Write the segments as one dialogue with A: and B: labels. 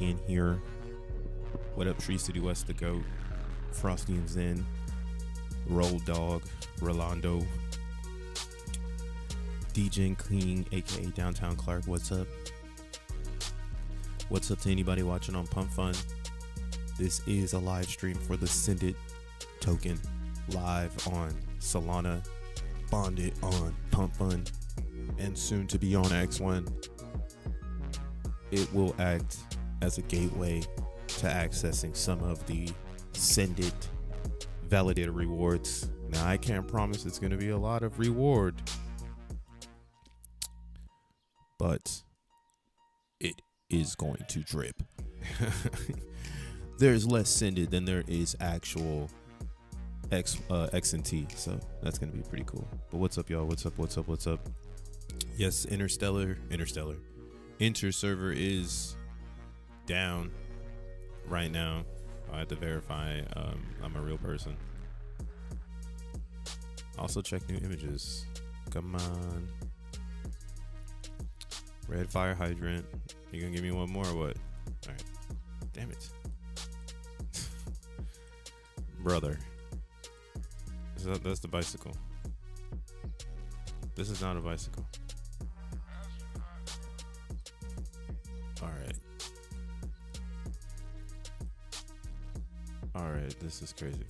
A: everybody in here. What up, Tree City West, the GOAT, Frosty and Zen, Roll Dog, Rolando, DJ King, aka Downtown Clark. What's up? What's up to anybody watching on Pump Fun? This is a live stream for the XEND token, live on Solana, bonded on Pump Fun, and soon to be on X1. It will act as a gateway to accessing some of the XEND Validator rewards. Now, I can't promise it's going to be a lot of reward, but it is going to drip. There's less XEND than there is actual XNT, so that's going to be pretty cool. But what's up, y'all? What's up? Yes, Inter server is down right now. I have to verify I'm a real person. Also check new images. Come on. Red fire hydrant. You gonna give me one more or what? Alright. Damn it. Brother. That's the bicycle. This is not a bicycle. Alright, this is crazy.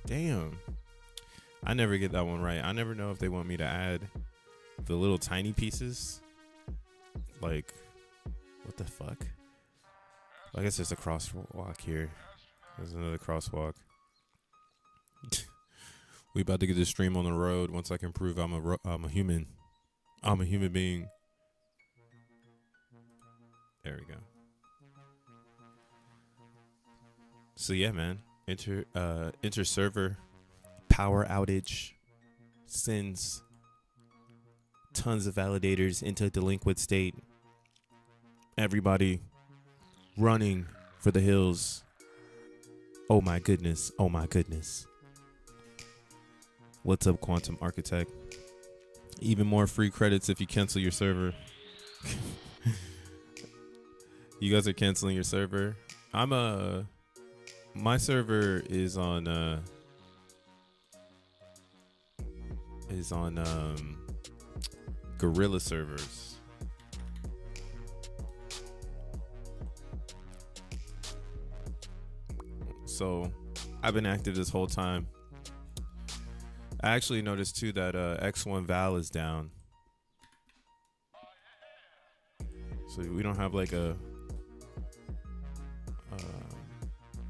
A: Damn. I never get that one right. I never know if they want me to add the little tiny pieces. Like, what the fuck? I guess there's a crosswalk here. There's another crosswalk. We about to get this stream on the road once I can prove I'm a human. I'm a human being. There we go. So yeah, man. Inter server power outage sends tons of validators into a delinquent state. Everybody running for the hills. Oh my goodness. Oh my goodness. What's up, Quantum Architect? Even more free credits if you cancel your server. You guys are canceling your server. My server is on Gorilla servers. So I've been active this whole time. I actually noticed too that X1 Val is down. So we don't have like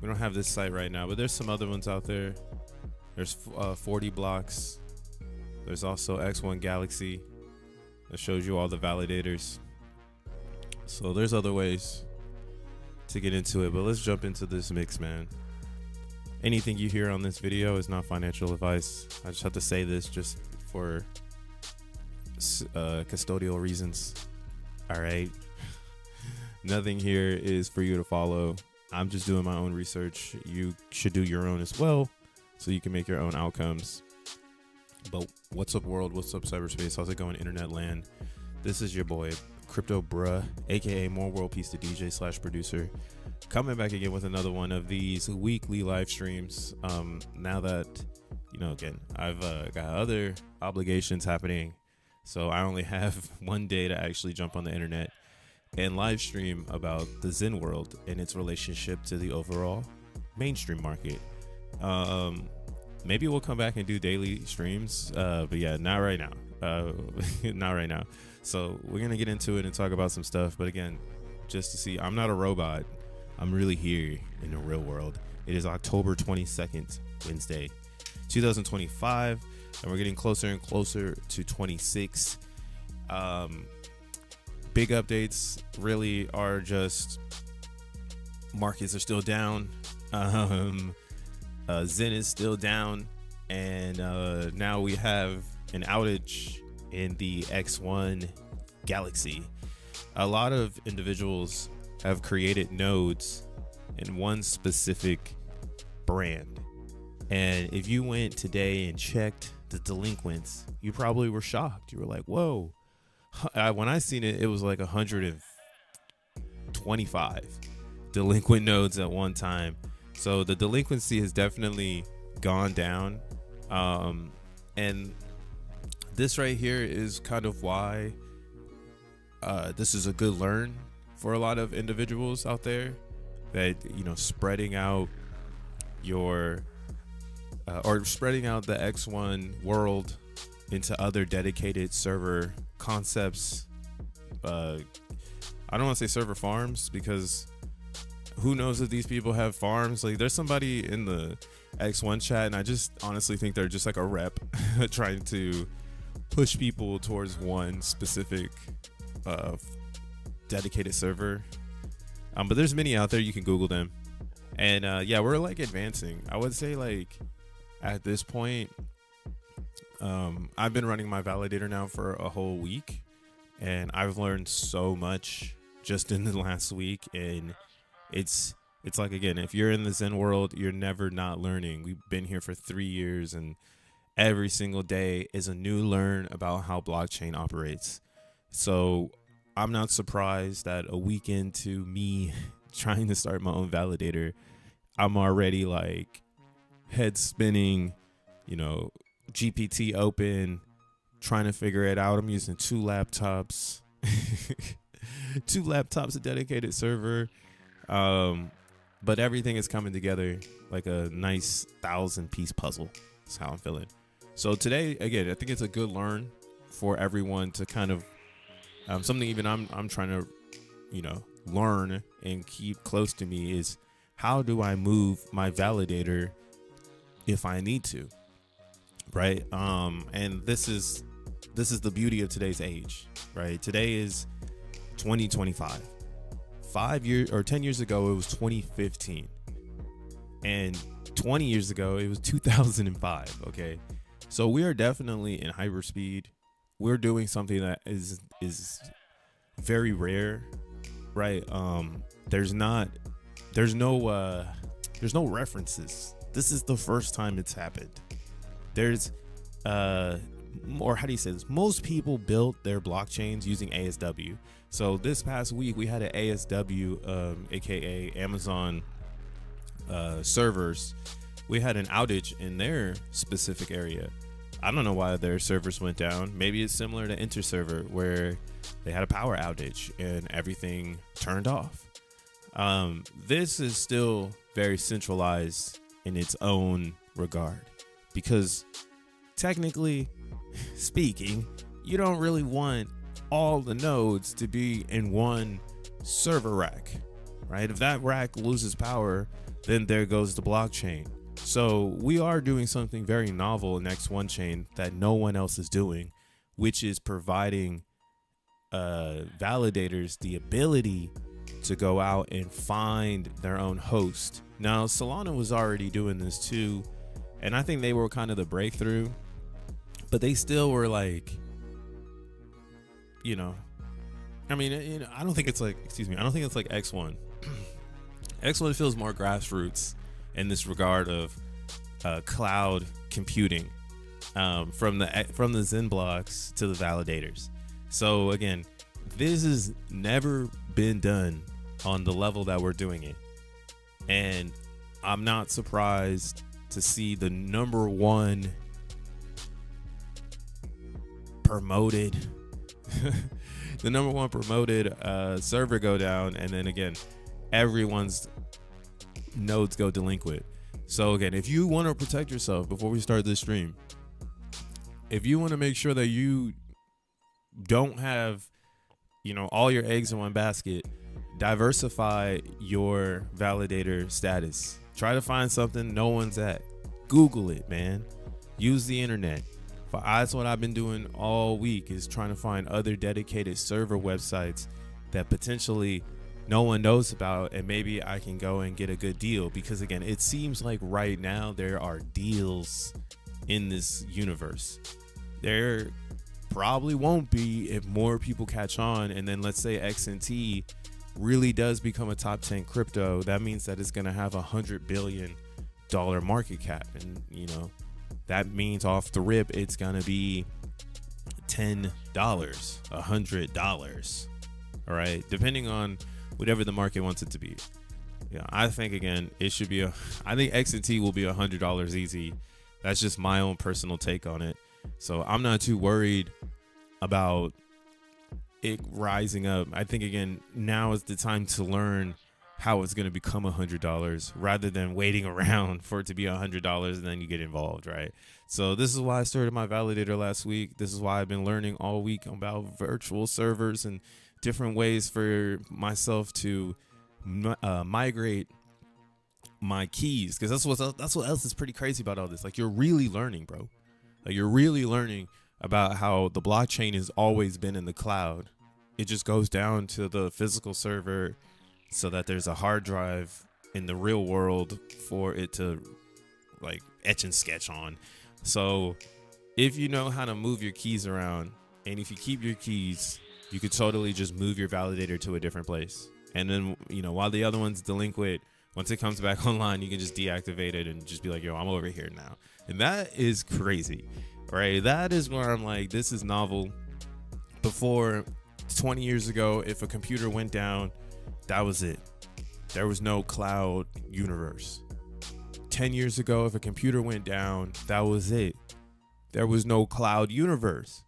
A: we don't have this site right now, but there's some other ones out there. There's 40 blocks. There's also X1 Galaxy that shows you all the validators. So there's other ways to get into it, but let's jump into this mix, man. Anything you hear on this video is not financial advice. I just have to say this just for custodial reasons. All right. Nothing here is for you to follow. I'm just doing my own research. You should do your own as well, so you can make your own outcomes. But what's up, world? What's up, cyberspace? How's it going, internet land? This is your boy, Crypto Bruh, aka More World Peace to DJ / producer, coming back again with another one of these weekly live streams. Now that, again, I've got other obligations happening, so I only have one day to actually jump on the internet and live stream about the Zen world and its relationship to the overall mainstream market. Maybe we'll come back and do daily streams, but yeah, not right now. Not right now. So we're gonna get into it and talk about some stuff. But again, just to see, I'm not a robot. I'm really here in the real world. It is October 22nd, Wednesday, 2025, and we're getting closer and closer to 26. Big updates really are just markets are still down. Zen is still down, and now we have an outage in the X1 Galaxy. A lot of individuals have created nodes in one specific brand, and if you went today and checked the delinquents, you probably were shocked. You were like, whoa. When I seen it, it was like 120 25 delinquent nodes at one time. So the delinquency has definitely gone down. And this right here is kind of why this is a good learn for a lot of individuals out there, that, you know, spreading out your or spreading out the X1 world into other dedicated server concepts. I don't want to say server farms, because who knows if these people have farms. Like, there's somebody in the X1 chat, and I just honestly think they're just like a rep trying to push people towards one specific dedicated server. But there's many out there. You can Google them. And yeah, we're like advancing. I would say, like, at this point, I've been running my validator now for a whole week, and I've learned so much just in the last week. And it's like, again, if you're in the Zen world, you're never not learning. We've been here for 3 years, and every single day is a new learn about how blockchain operates. So I'm not surprised that a week into me trying to start my own validator, I'm already like head spinning, you know, GPT open, trying to figure it out. I'm using 2 laptops, 2 laptops, a dedicated server. But everything is coming together like a nice 1,000-piece puzzle. That's how I'm feeling. So today, again, I think it's a good learn for everyone to kind of something even I'm trying to, you know, learn and keep close to me is, how do I move my validator if I need to, right? And this is the beauty of today's age, right? Today is 2025. 5 years or 10 years ago, it was 2015, and 20 years ago, it was 2005. Okay, so we are definitely in hyperspeed. We're doing something that is very rare, right? There's no references. This is the first time it's happened. There's or how do you say this? Most people built their blockchains using ASW. So this past week we had an ASW, aka Amazon servers. We had an outage in their specific area. I don't know why their servers went down. Maybe it's similar to InterServer, where they had a power outage and everything turned off. This is still very centralized in its own regard, because technically speaking, you don't really want all the nodes to be in one server rack, right? If that rack loses power, then there goes the blockchain. So we are doing something very novel in X1 chain that no one else is doing, which is providing validators the ability to go out and find their own host. Now, Solana was already doing this too, and I think they were kind of the breakthrough, but they still were like, you know, I mean, you know, I don't think it's like X1. X1 feels more grassroots in this regard of cloud computing, from the XENblocks to the validators. So again, this has never been done on the level that we're doing it, and I'm not surprised to see the number one promoted server go down, and then again everyone's nodes go delinquent. So again, if you want to protect yourself, before we start this stream, if you want to make sure that you don't have, you know, all your eggs in one basket, diversify your validator status. Try to find something no one's at. Google it, man. Use the internet. That's what I've been doing all week, is trying to find other dedicated server websites that potentially no one knows about, and maybe I can go and get a good deal. Because again, it seems like right now there are deals in this universe. There probably won't be if more people catch on, and then let's say XNT really does become a top 10 crypto. That means that it's going to have $100 billion market cap, and you know, that means off the rip it's going to be $10, $100, all right, depending on whatever the market wants it to be. Yeah, I think again it should be I think XNT will be $100 easy. That's just my own personal take on it. So I'm not too worried about it rising up. I think again now is the time to learn how it's going to become $100 rather than waiting around for it to be $100 and then you get involved, right? So this is why I started my validator last week. This is why I've been learning all week about virtual servers and different ways for myself to migrate my keys, because that's what else is pretty crazy about all this. Like, you're really learning, bro. Like, you're really learning about how the blockchain has always been in the cloud. It just goes down to the physical server so that there's a hard drive in the real world for it to like etch and sketch on. So if you know how to move your keys around, and if you keep your keys, you could totally just move your validator to a different place. And then, you know, while the other one's delinquent, once it comes back online, you can just deactivate it and just be like, yo, I'm over here now. And that is crazy, right? That is where I'm like, this is novel. Before, 20 years ago, if a computer went down, that was it. There was no cloud universe. 10 years ago, if a computer went down, that was it. There was no cloud universe.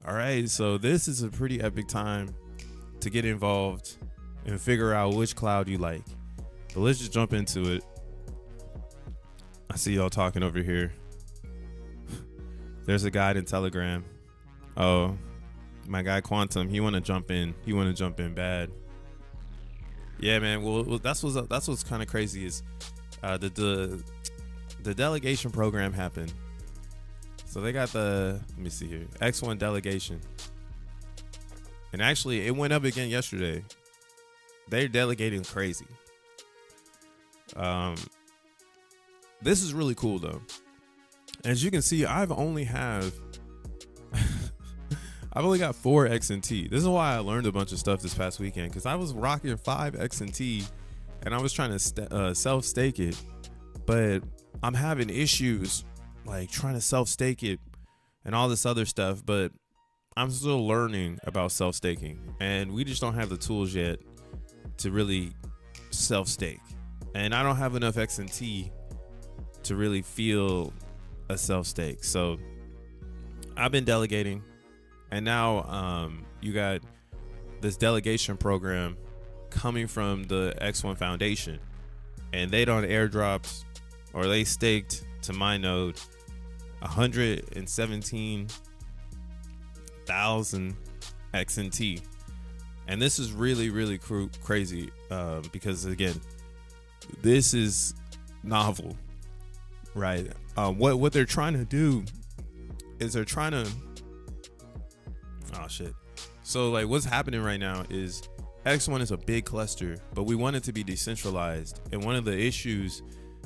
A: All right, so this is a pretty epic time to get involved and figure out which cloud you like. But let's just jump into it. I see y'all talking over here. There's a guide in Telegram. Oh, my guy Quantum, he want to jump in. He want to jump in bad. Yeah, man. Well, that's what's kind of crazy is the delegation program happened. So they got let me see here, X1 delegation. And actually, it went up again yesterday. They're delegating crazy. This is really cool, though. As you can see, I've only got 4 XNT. This is why I learned a bunch of stuff this past weekend, because I was rocking 5 XNT and I was trying to self-stake it, but I'm having issues like trying to self-stake it and all this other stuff. But I'm still learning about self-staking, and we just don't have the tools yet to really self-stake. And I don't have enough XNT to really feel a self-stake. So I've been delegating, and now you got this delegation program coming from the X1 Foundation, and they done airdropped, or they staked to my node 117,000 XNT. And this is really, really crazy because, again, this is novel, right? What they're trying to do is they're trying to, oh shit. So like what's happening right now is X1 is a big cluster, but we want it to be decentralized. And one of the issues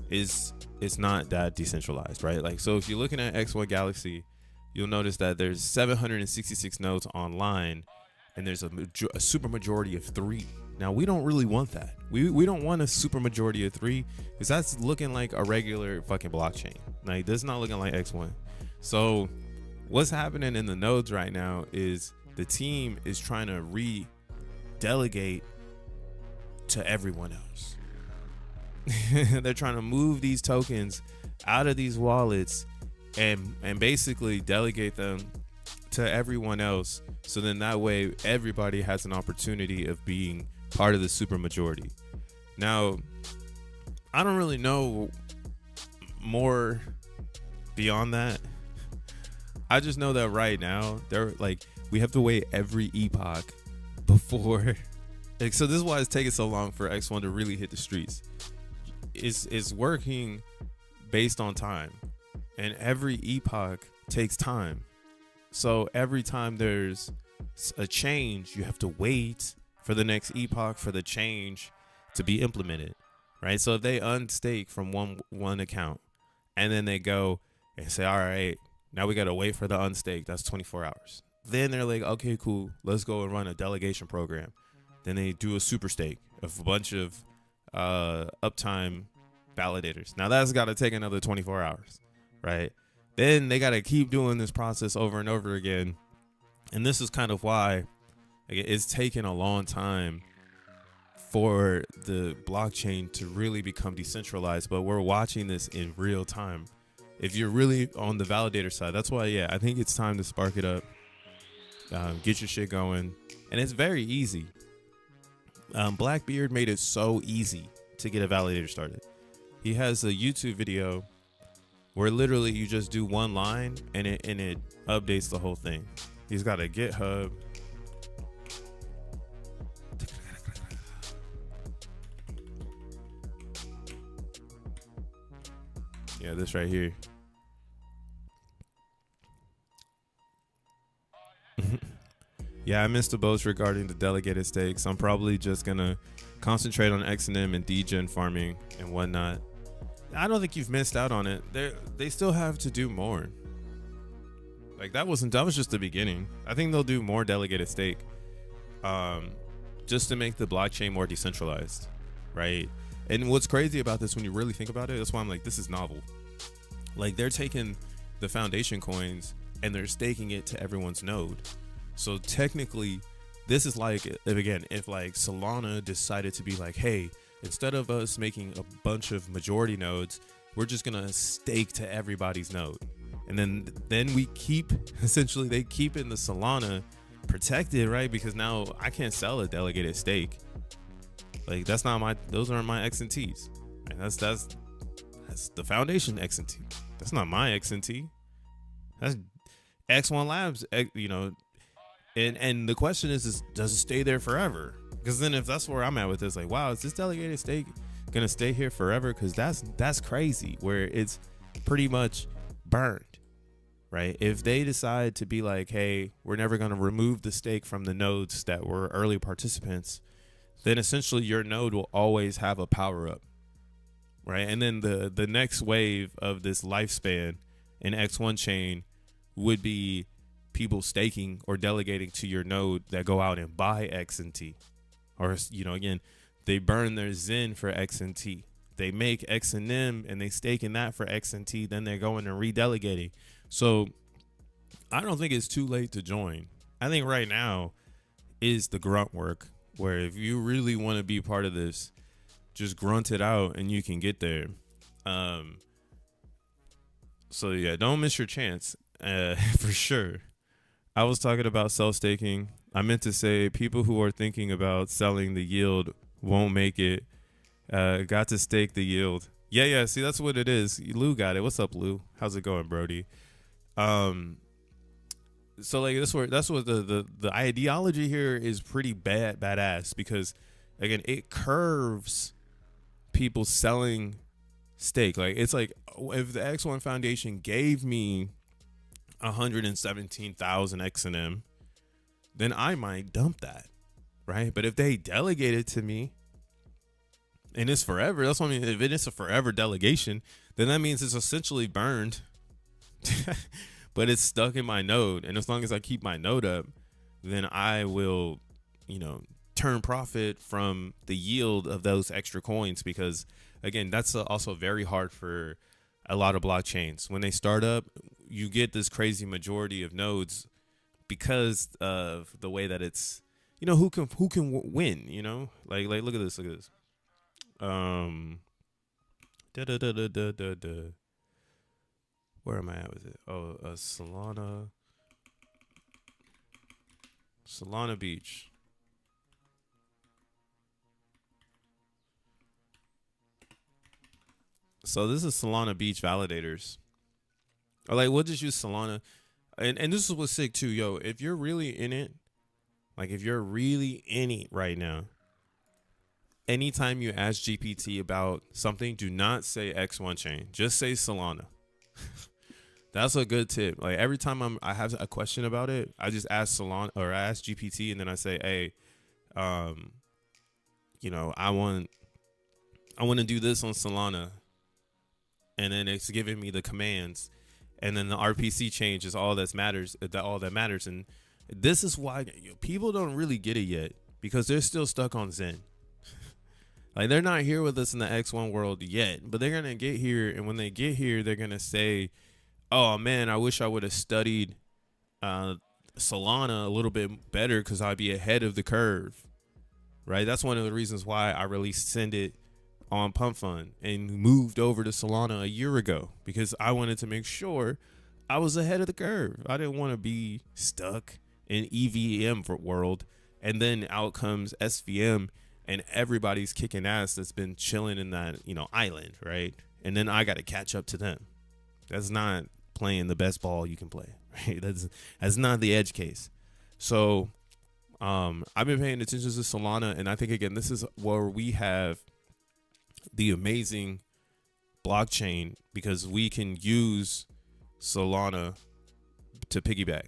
A: is it's not that decentralized, right? Like, so if you're looking at X1 Galaxy, you'll notice that there's 766 nodes online, and there's a super majority of 3. Now, we don't really want that. We don't want a super majority of 3, because that's looking like a regular fucking blockchain. Like, that's not looking like X1. So what's happening in the nodes right now is the team is trying to re-delegate to everyone else. They're trying to move these tokens out of these wallets and basically delegate them to everyone else, so then that way everybody has an opportunity of being part of the super majority. Now, I don't really know more beyond that. I just know that right now they're like, we have to wait every epoch before like, so this is why it's taking so long for X1 to really hit the streets. Is working based on time, and every epoch takes time. So every time there's a change, you have to wait for the next epoch for the change to be implemented, right? So if they unstake from one account, and then they go and say, all right, now we got to wait for the unstake, that's 24 hours. Then they're like, okay, cool, let's go and run a delegation program. Then they do a super stake of a bunch of uptime validators. Now that's got to take another 24 hours, right? Then they got to keep doing this process over and over again. And this is kind of why Like, it's taken a long time for the blockchain to really become decentralized, but we're watching this in real time. If you're really on the validator side, that's why, yeah, I think it's time to spark it up, get your shit going, and it's very easy. Blackbeard made it so easy to get a validator started. He has a YouTube video where literally you just do one line and it updates the whole thing. He's got a GitHub. Yeah, this right here. Yeah, I missed the boast regarding the delegated stakes. I'm probably just gonna concentrate on XNM and degen farming and whatnot. I don't think you've missed out on it. They still have to do more. Like, that was just the beginning. I think they'll do more delegated stake, just to make the blockchain more decentralized, right? And what's crazy about this, when you really think about it, that's why I'm like, this is novel. Like, they're taking the foundation coins and they're staking it to everyone's node. So technically, this is like, if like Solana decided to be like, hey, instead of us making a bunch of majority nodes, we're just gonna stake to everybody's node, and then we keep, essentially they keep in the Solana protected, right? Because now I can't sell a delegated stake. Like, those aren't my XNTs, and that's the foundation XNT. That's not my XNT. That's X1 Labs, And the question is does it stay there forever? Because then if that's where I'm at with this, like, wow, is this delegated stake gonna stay here forever? Because that's crazy, where it's pretty much burned, right? If they decide to be like, hey, we're never gonna remove the stake from the nodes that were early participants, then essentially your node will always have a power up, right? And then the next wave of this lifespan in X1 chain would be people staking or delegating to your node that go out and buy XNT, or again, they burn their XEN for XNT. They make XNM and they stake in that for XNT. Then they're going and redelegating. So I don't think it's too late to join. I think right now is the grunt work, where if you really want to be part of this, just grunt it out and you can get there. So yeah, don't miss your chance, for sure. I was talking about self-staking. I meant to say people who are thinking about selling the yield won't make it. Got to stake the yield. Yeah. See, that's what it is. Lou got it. What's up, Lou? How's it going, Brody? So like that's what the ideology here is pretty badass, because again, it curves people selling stake. Like, it's like, if the X1 Foundation gave me 117,000 XNM, then I might dump that, right? But if they delegate it to me and it's forever, that's what I mean. If it is a forever delegation, then that means it's essentially burned, but it's stuck in my node. And as long as I keep my node up, then I will, turn profit from the yield of those extra coins. Because again, that's also very hard for a lot of blockchains. When they start up, you get this crazy majority of nodes because of the way that it's, who can win, like look at this. Where am I at with it? Oh, Solana Beach. So this is Solana Beach validators. Or like, we'll just use Solana. And this is what's sick too, yo. If you're really in it, like if you're really in it right now, anytime you ask GPT about something, do not say X1 chain. Just say Solana. That's a good tip. Like, every time I have a question about it, I just ask Solana, or I ask GPT, and then I say, hey, I want to do this on Solana. And then it's giving me the commands, and then the RPC change is all that matters. And this is why people don't really get it yet, because they're still stuck on Zen. Like, they're not here with us in the X1 world yet, but they're gonna get here, and when they get here, they're gonna say, "Oh man, I wish I would have studied Solana a little bit better because I'd be ahead of the curve, right? That's one of the reasons why I released Send It on Pump Fund and moved over to Solana a year ago, because I wanted to make sure I was ahead of the curve. I didn't want to be stuck in EVM world, and then out comes SVM and everybody's kicking ass that's been chilling in that, island, right? And then I got to catch up to them. That's not playing the best ball you can play, right? That's not the edge case. So I've been paying attention to Solana, and I think, again, this is where we have the amazing blockchain, because we can use Solana to piggyback,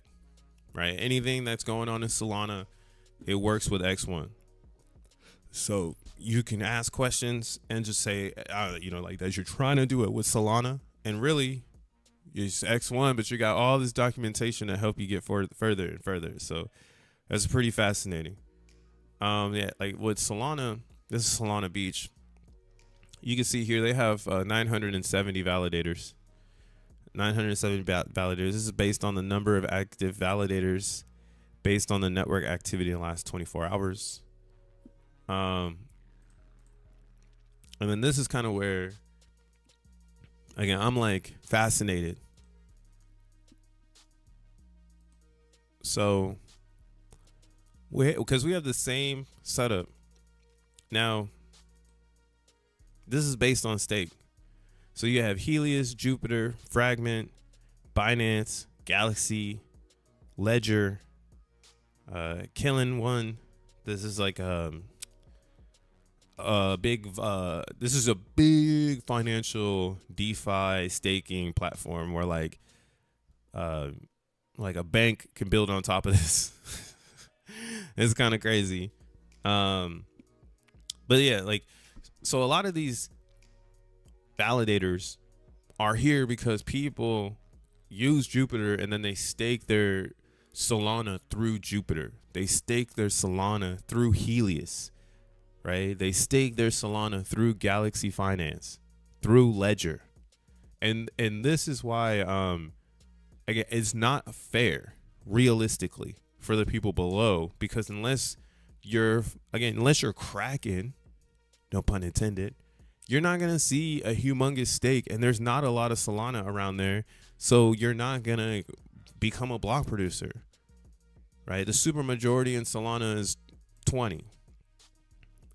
A: right? Anything that's going on in Solana, it works with X1. So you can ask questions and just say, like that you're trying to do it with Solana, and really it's X1, but you got all this documentation to help you get further and further. So that's pretty fascinating. Like with Solana, this is Solana Beach. You can see here they have 970 validators. 970 validators. This is based on the number of active validators based on the network activity in the last 24 hours. And then this is kind of where, again, I'm like fascinated. So, because we have the same setup. Now, this is based on stake. So you have Helios, Jupiter, Fragment, Binance, Galaxy, Ledger, Killing One. This is like this is a big financial DeFi staking platform where like a bank can build on top of this. It's kind of crazy. But yeah, like, so a lot of these validators are here because people use Jupiter and then they stake their Solana through Jupiter. They stake their Solana through Helios, right? They stake their Solana through Galaxy Finance, through Ledger. And this is why again, it's not fair realistically for the people below, because unless you're cracking, no pun intended, you're not going to see a humongous stake, and there's not a lot of Solana around there. So you're not going to become a block producer, right? The super majority in Solana is 20.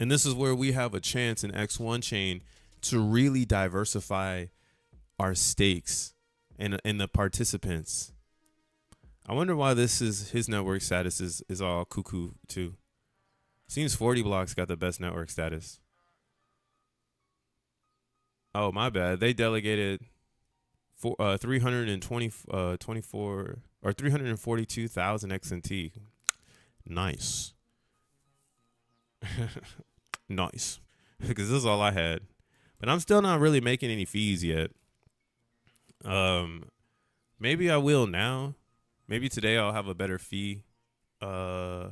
A: And this is where we have a chance in X1 chain to really diversify our stakes and the participants. I wonder why his network status is all cuckoo too. Seems 40 blocks got the best network status. Oh, my bad. They delegated 342,000 XNT. Nice. Nice. Because this is all I had. But I'm still not really making any fees yet. Maybe I will now. Maybe today I'll have a better fee. Maybe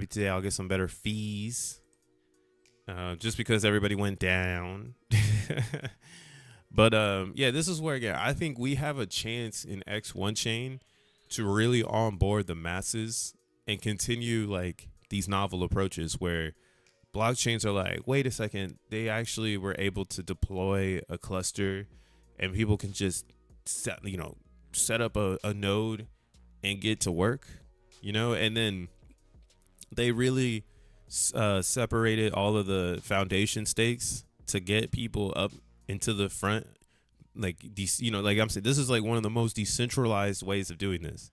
A: today I'll get some better fees. Just because everybody went down. But yeah, this is where, again, I think we have a chance in X1 chain to really onboard the masses and continue like these novel approaches where blockchains are like, wait a second, they actually were able to deploy a cluster and people can just set up a node and get to work, and then they really separated all of the foundation stakes to get people up into the front. Like these, like I'm saying, this is like one of the most decentralized ways of doing this,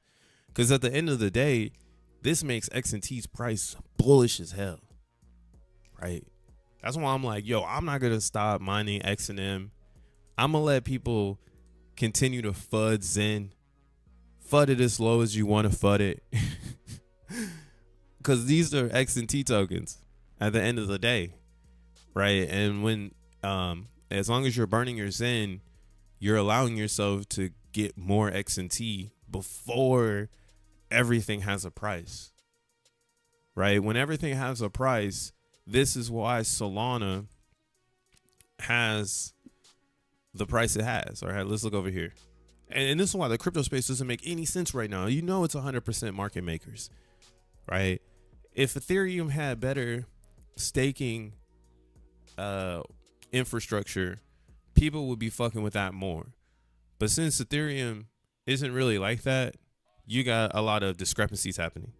A: because at the end of the day, this makes XNT's price bullish as hell, right? That's why I'm like, yo, I'm not gonna stop mining XNM. I'm gonna let people continue to FUD Zen, FUD it as low as you want to FUD it. Because these are XNT tokens at the end of the day, right? And when, as long as you're burning your Zen, you're allowing yourself to get more XNT before everything has a price, right? When everything has a price, this is why Solana has the price it has. All right, let's look over here. And this is why the crypto space doesn't make any sense right now. You know, it's 100% market makers, right? If Ethereum had better staking infrastructure, people would be fucking with that more. But since Ethereum isn't really like that, you got a lot of discrepancies happening.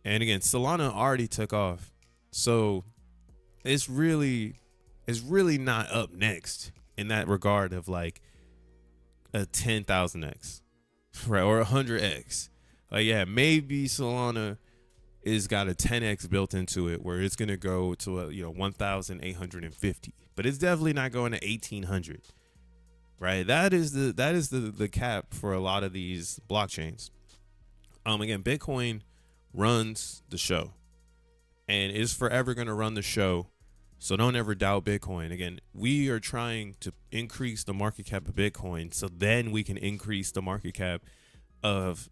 A: And again, Solana already took off, so it's really not up next in that regard of like a 10,000x, right, or 100x. Like, yeah, maybe Solana is got a 10x built into it, where it's gonna go to a 1,850, but it's definitely not going to 1,800. Right, that is the cap for a lot of these blockchains. Again, Bitcoin runs the show, and is forever going to run the show. So don't ever doubt Bitcoin. Again, we are trying to increase the market cap of Bitcoin, so then we can increase the market cap of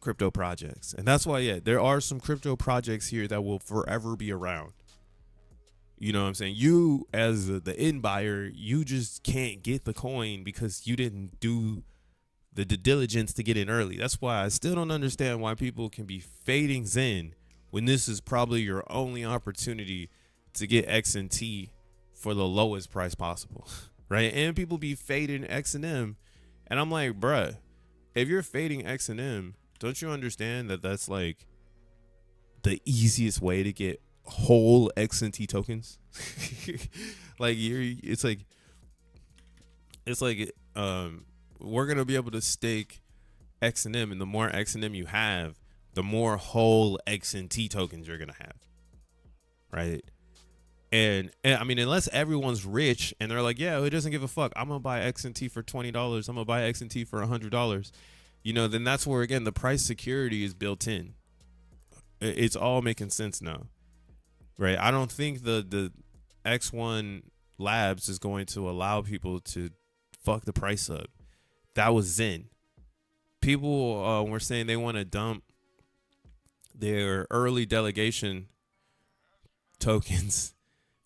A: crypto projects. And that's why, yeah, there are some crypto projects here that will forever be around. You know what I'm saying? You, as the end buyer, you just can't get the coin because you didn't do the due diligence to get in early. That's why I still don't understand why people can be fading XEN when this is probably your only opportunity to get XNT for the lowest price possible, right? And people be fading XNM, and I'm like, bruh, if you're fading XNM, don't you understand that that's like the easiest way to get whole XNT tokens? Like, it's like we're gonna be able to stake XNM, and the more XNM you have, the more whole XNT tokens you're gonna have, right? And I mean, unless everyone's rich and they're like, yeah, it doesn't give a fuck, I'm gonna buy XNT for $20, I'm gonna buy XNT for $100, then that's where, again, the price security is built in. It's all making sense now, right? I don't think the X1 Labs is going to allow people to fuck the price up. That was XEN. People were saying they want to dump their early delegation tokens,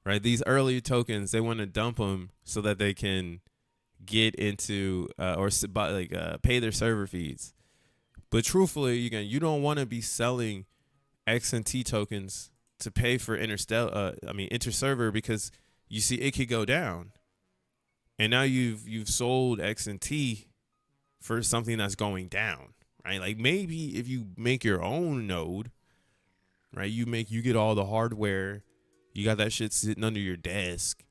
A: right? These early tokens, they want to dump them so that they can get into pay their server fees. But truthfully, again, you don't want to be selling XNT tokens to pay for inter-server, because you see it could go down, and now you've sold XNT for something that's going down, right? Like, maybe if you make your own node, right, you get all the hardware, you got that shit sitting under your desk,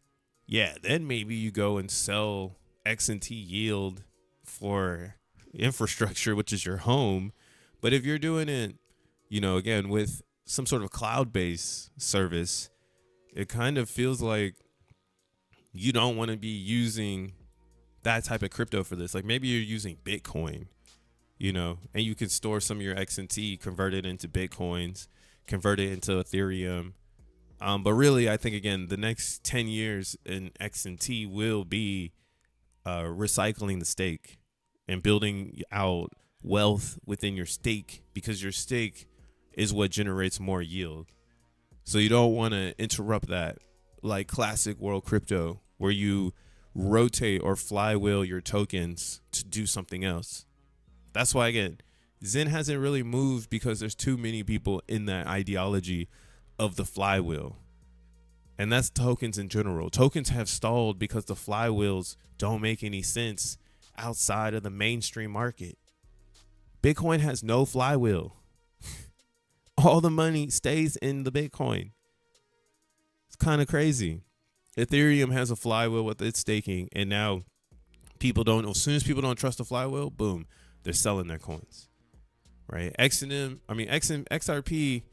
A: yeah, then maybe you go and sell XNT yield for infrastructure, which is your home. But if you're doing it, again, with some sort of cloud-based service, it kind of feels like you don't want to be using that type of crypto for this. Like, maybe you're using Bitcoin, and you can store some of your XNT, convert it into Bitcoins, convert it into Ethereum. But really, I think, again, the next 10 years in XNT will be recycling the stake and building out wealth within your stake, because your stake is what generates more yield. So you don't want to interrupt that, like classic world crypto, where you rotate or flywheel your tokens to do something else. That's why, again, XEN hasn't really moved, because there's too many people in that ideology of the flywheel. And that's tokens in general. Tokens have stalled because the flywheels don't make any sense outside of the mainstream market. Bitcoin has no flywheel. All the money stays in the Bitcoin. It's kind of crazy. Ethereum has a flywheel with its staking, and now as soon as people don't trust the flywheel, boom, they're selling their coins, right? XRP,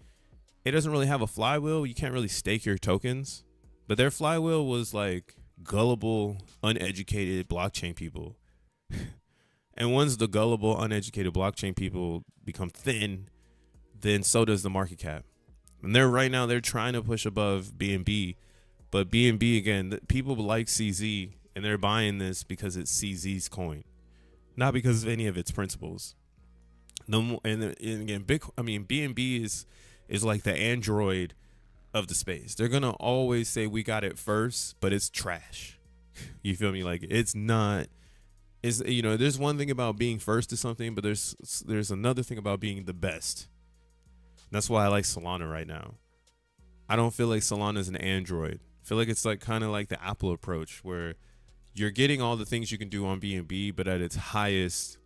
A: it doesn't really have a flywheel. You can't really stake your tokens, but their flywheel was like gullible, uneducated blockchain people. And once the gullible, uneducated blockchain people become thin, then so does the market cap. And they're trying to push above BNB, but BNB, again, people like CZ, and they're buying this because it's CZ's coin, not because of any of its principles. And again, BNB is like the Android of the space. They're gonna always say we got it first, but it's trash. You feel me? Like, it's not is, there's one thing about being first to something, but there's another thing about being the best. That's why I like Solana right now. I don't feel like Solana is an Android. I feel like it's like kind of like the Apple approach, where you're getting all the things you can do on BNB, but at its highest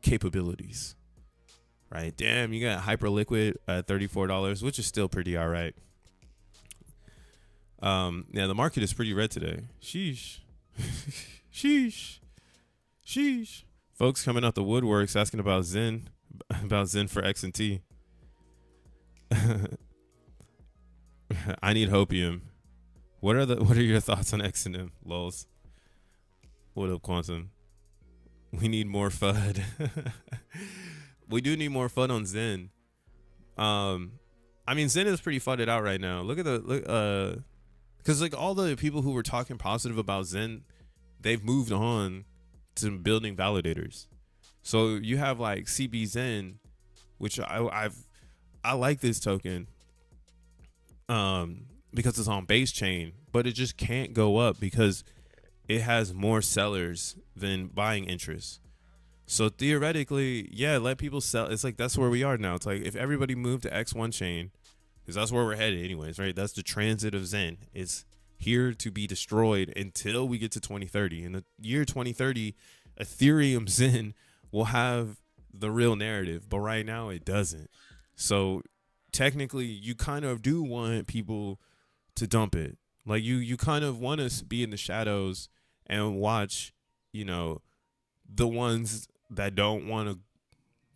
A: capabilities. Right? Damn, you got Hyperliquid at $34, which is still pretty all right. Yeah, the market is pretty red today. Sheesh. Sheesh. Sheesh. Folks coming out the woodworks asking about XEN for XNT. I need hopium. What are your thoughts on XNM? Lols. What up, Quantum? We need more FUD. We do need more FUD on XEN. I mean, XEN is pretty FUDed out right now. Look at because like all the people who were talking positive about XEN, they've moved on to building validators. So you have like CBXEN, which I like this token, because it's on base chain, but it just can't go up because it has more sellers than buying interest. So theoretically, yeah, let people sell. It's like that's where we are now. It's like if everybody moved to X1 chain, because that's where we're headed anyways, right? That's the transit of XEN. It's here to be destroyed until we get to 2030. In the year 2030, Ethereum XEN will have the real narrative, but right now it doesn't. So technically, you kind of do want people to dump it. Like you kind of want to be in the shadows and watch, the ones that don't want to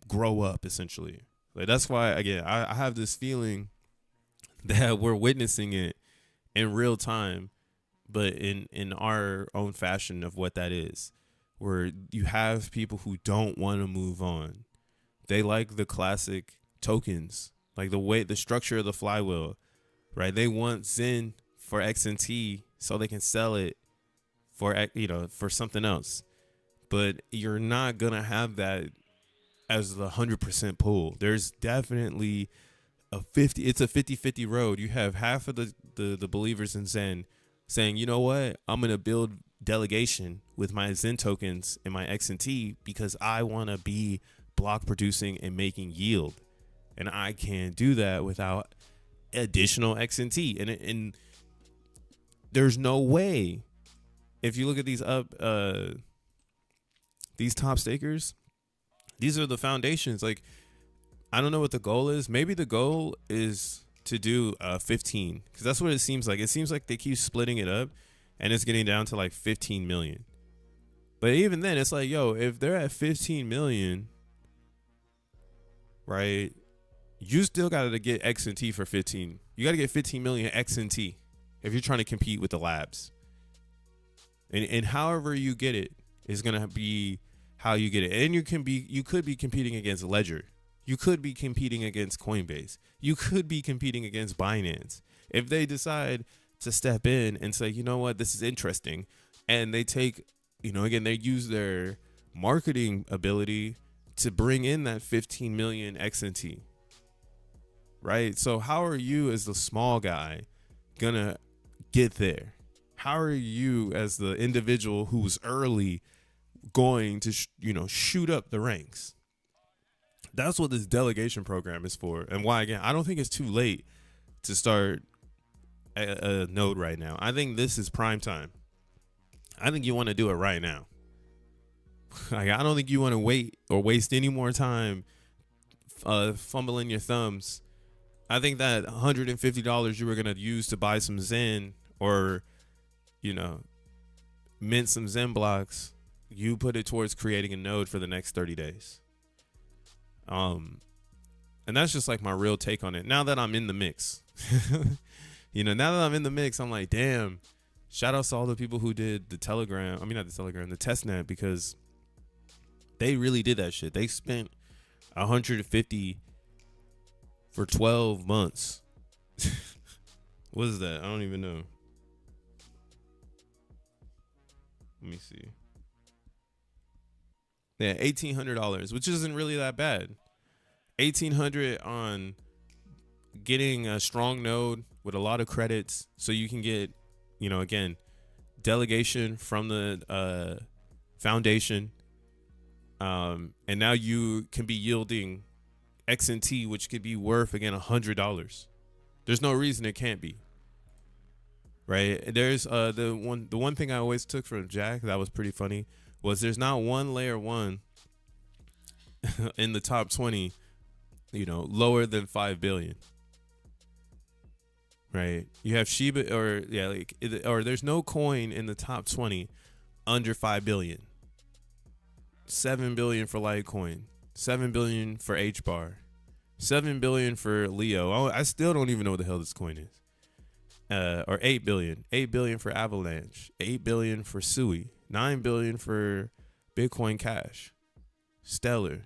A: grow up, essentially. Like that's why, again, I have this feeling that we're witnessing it in real time, but in our own fashion of what that is, where you have people who don't want to move on. They like the classic tokens, like the structure of the flywheel, right? They want XEN for XNT so they can sell it for something else. But you're not going to have that as the 100% pull. There's definitely it's a 50-50 road. You have half of the believers in XEN saying, you know what, I'm going to build delegation with my XEN tokens and my XNT because I want to be block producing and making yield. And I can't do that without additional XNT. And there's no way. If you look at these top stakers, these are the foundations. Like, I don't know what the goal is. Maybe the goal is to do 15, because that's what it seems like. It seems like they keep splitting it up and it's getting down to like 15 million. But even then, it's like, yo, if they're at 15 million, right, you still got to get XNT for 15. You got to get 15 million XNT if you're trying to compete with the labs. And however you get it is going to be how you get it. And you could be competing against Ledger. You could be competing against Coinbase. You could be competing against Binance. If they decide to step in and say, you know what, this is interesting. And they take, again, they use their marketing ability to bring in that 15 million XNT. Right? So how are you as the small guy going to get there? How are you as the individual who's early going to, shoot up the ranks? That's what this delegation program is for. And why, again, I don't think it's too late to start a node right now. I think this is prime time. I think you want to do it right now. Like, I don't think you want to wait or waste any more time fumbling your thumbs. I think that $150 you were going to use to buy some XEN or, mint some XENblocks, you put it towards creating a node for the next 30 days. And that's just like my real take on it. Now that I'm in the mix, now that I'm in the mix, I'm like, damn, shout out to all the people who did the testnet, because they really did that shit. They spent 150 for 12 months. What is that? I don't even know. Let me see. Yeah, $1,800, which isn't really that bad. $1,800 on getting a strong node with a lot of credits, so you can get, again, delegation from the foundation, And now you can be yielding XNT, which could be worth again $100. There's no reason it can't be. Right? There's the one thing I always took from Jack that was pretty funny was there's not one layer one in the top 20, lower than 5 billion. Right? You have Shiba or there's no coin in the top 20 under 5 billion. 7 billion for Litecoin, 7 billion for HBAR, 7 billion for Leo. I still don't even know what the hell this coin is. Or 8 billion for Avalanche, 8 billion for Sui, 9 billion for Bitcoin Cash, Stellar,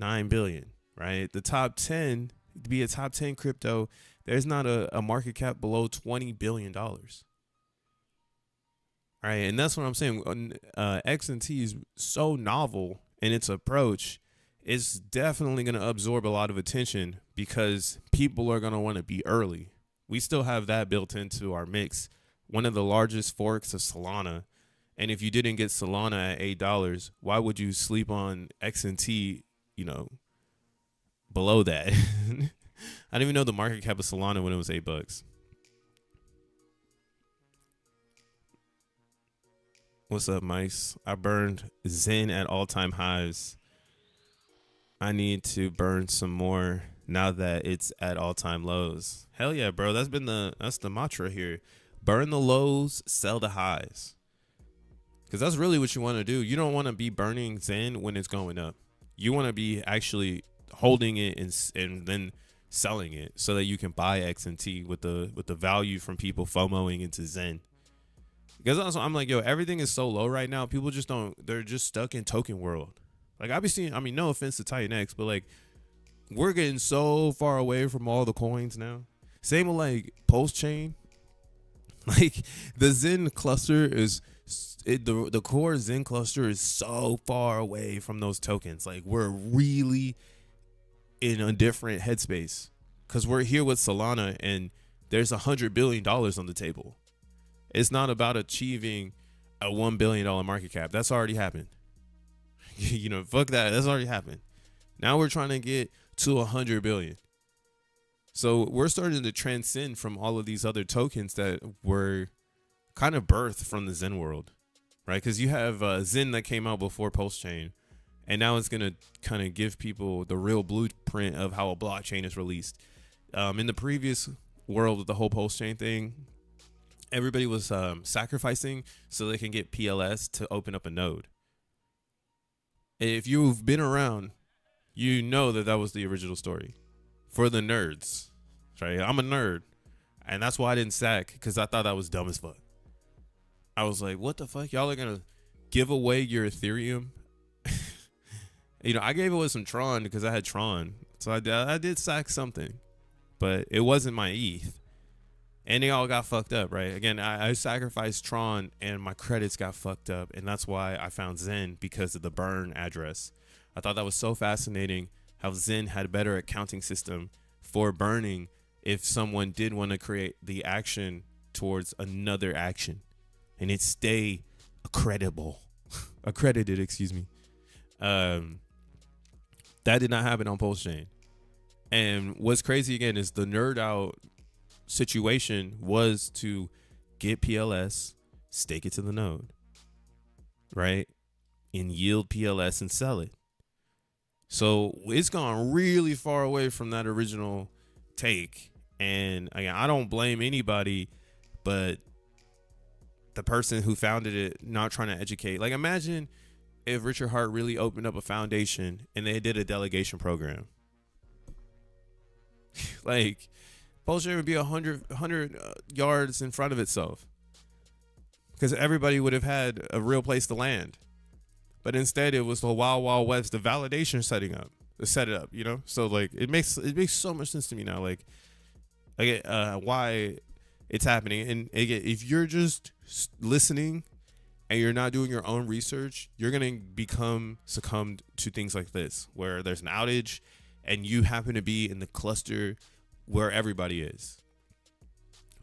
A: 9 billion, right? The top 10, to be a top 10 crypto, there's not a market cap below $20 billion. All right, and that's what I'm saying. XNT is so novel in its approach. It's definitely going to absorb a lot of attention because people are going to want to be early. We still have that built into our mix. One of the largest forks of Solana. And if you didn't get Solana at $8, why would you sleep on XNT, below that? I didn't even know the market cap of Solana when it was $8. What's up, mice? I burned Zen at all-time highs. I need to burn some more now that it's at all-time lows. Hell yeah, bro. That's the mantra here. Burn the lows, sell the highs. Because that's really what you want to do. You don't want to be burning Zen when it's going up. You want to be actually holding it and then selling it so that you can buy XNT with the value from people FOMOing into Zen. Because also I'm like, yo, everything is so low right now. People just they're just stuck in token world. Like I be seeing, no offense to Titan X, but like we're getting so far away from all the coins now. Same with like Pulse Chain. Like the Zen cluster is the core Zen cluster is so far away from those tokens. Like we're really in a different headspace because we're here with Solana and there's $100 billion on the table. It's not about achieving a $1 billion market cap. That's already happened. Fuck that. That's already happened. Now we're trying to get to 100 billion. So we're starting to transcend from all of these other tokens that were kind of birthed from the Zen world, right? Because you have Zen that came out before Pulse Chain, and now it's going to kind of give people the real blueprint of how a blockchain is released. In the previous world with the whole Pulse Chain thing, everybody was sacrificing so they can get PLS to open up a node. If you've been around, you know that was the original story for the nerds, right? I'm a nerd, and that's why I didn't sack, because I thought that was dumb as fuck. I was like, what the fuck? Y'all are going to give away your Ethereum? I gave away some Tron because I had Tron. So I did sack something, but it wasn't my ETH. And they all got fucked up, right? Again, I sacrificed Tron and my credits got fucked up. And that's why I found Zen, because of the burn address. I thought that was so fascinating how Zen had a better accounting system for burning if someone did want to create the action towards another action. And it stay accredited, excuse me. That did not happen on Pulse Chain. And what's crazy again is the nerd out situation was to get PLS, stake it to the node, right? And yield PLS and sell it. So it's gone really far away from that original take. And again, I don't blame anybody, but the person who founded it not trying to educate. Like imagine if Richard Hart really opened up a foundation and they did a delegation program. Like Pulse Chain would be 100 yards in front of itself because everybody would have had a real place to land. But instead, it was the Wild Wild West, the validation set it up, So like it makes so much sense to me now. Like I get why it's happening. And again, if you're just listening and you're not doing your own research, you're gonna become succumbed to things like this, where there's an outage and you happen to be in the cluster where everybody is,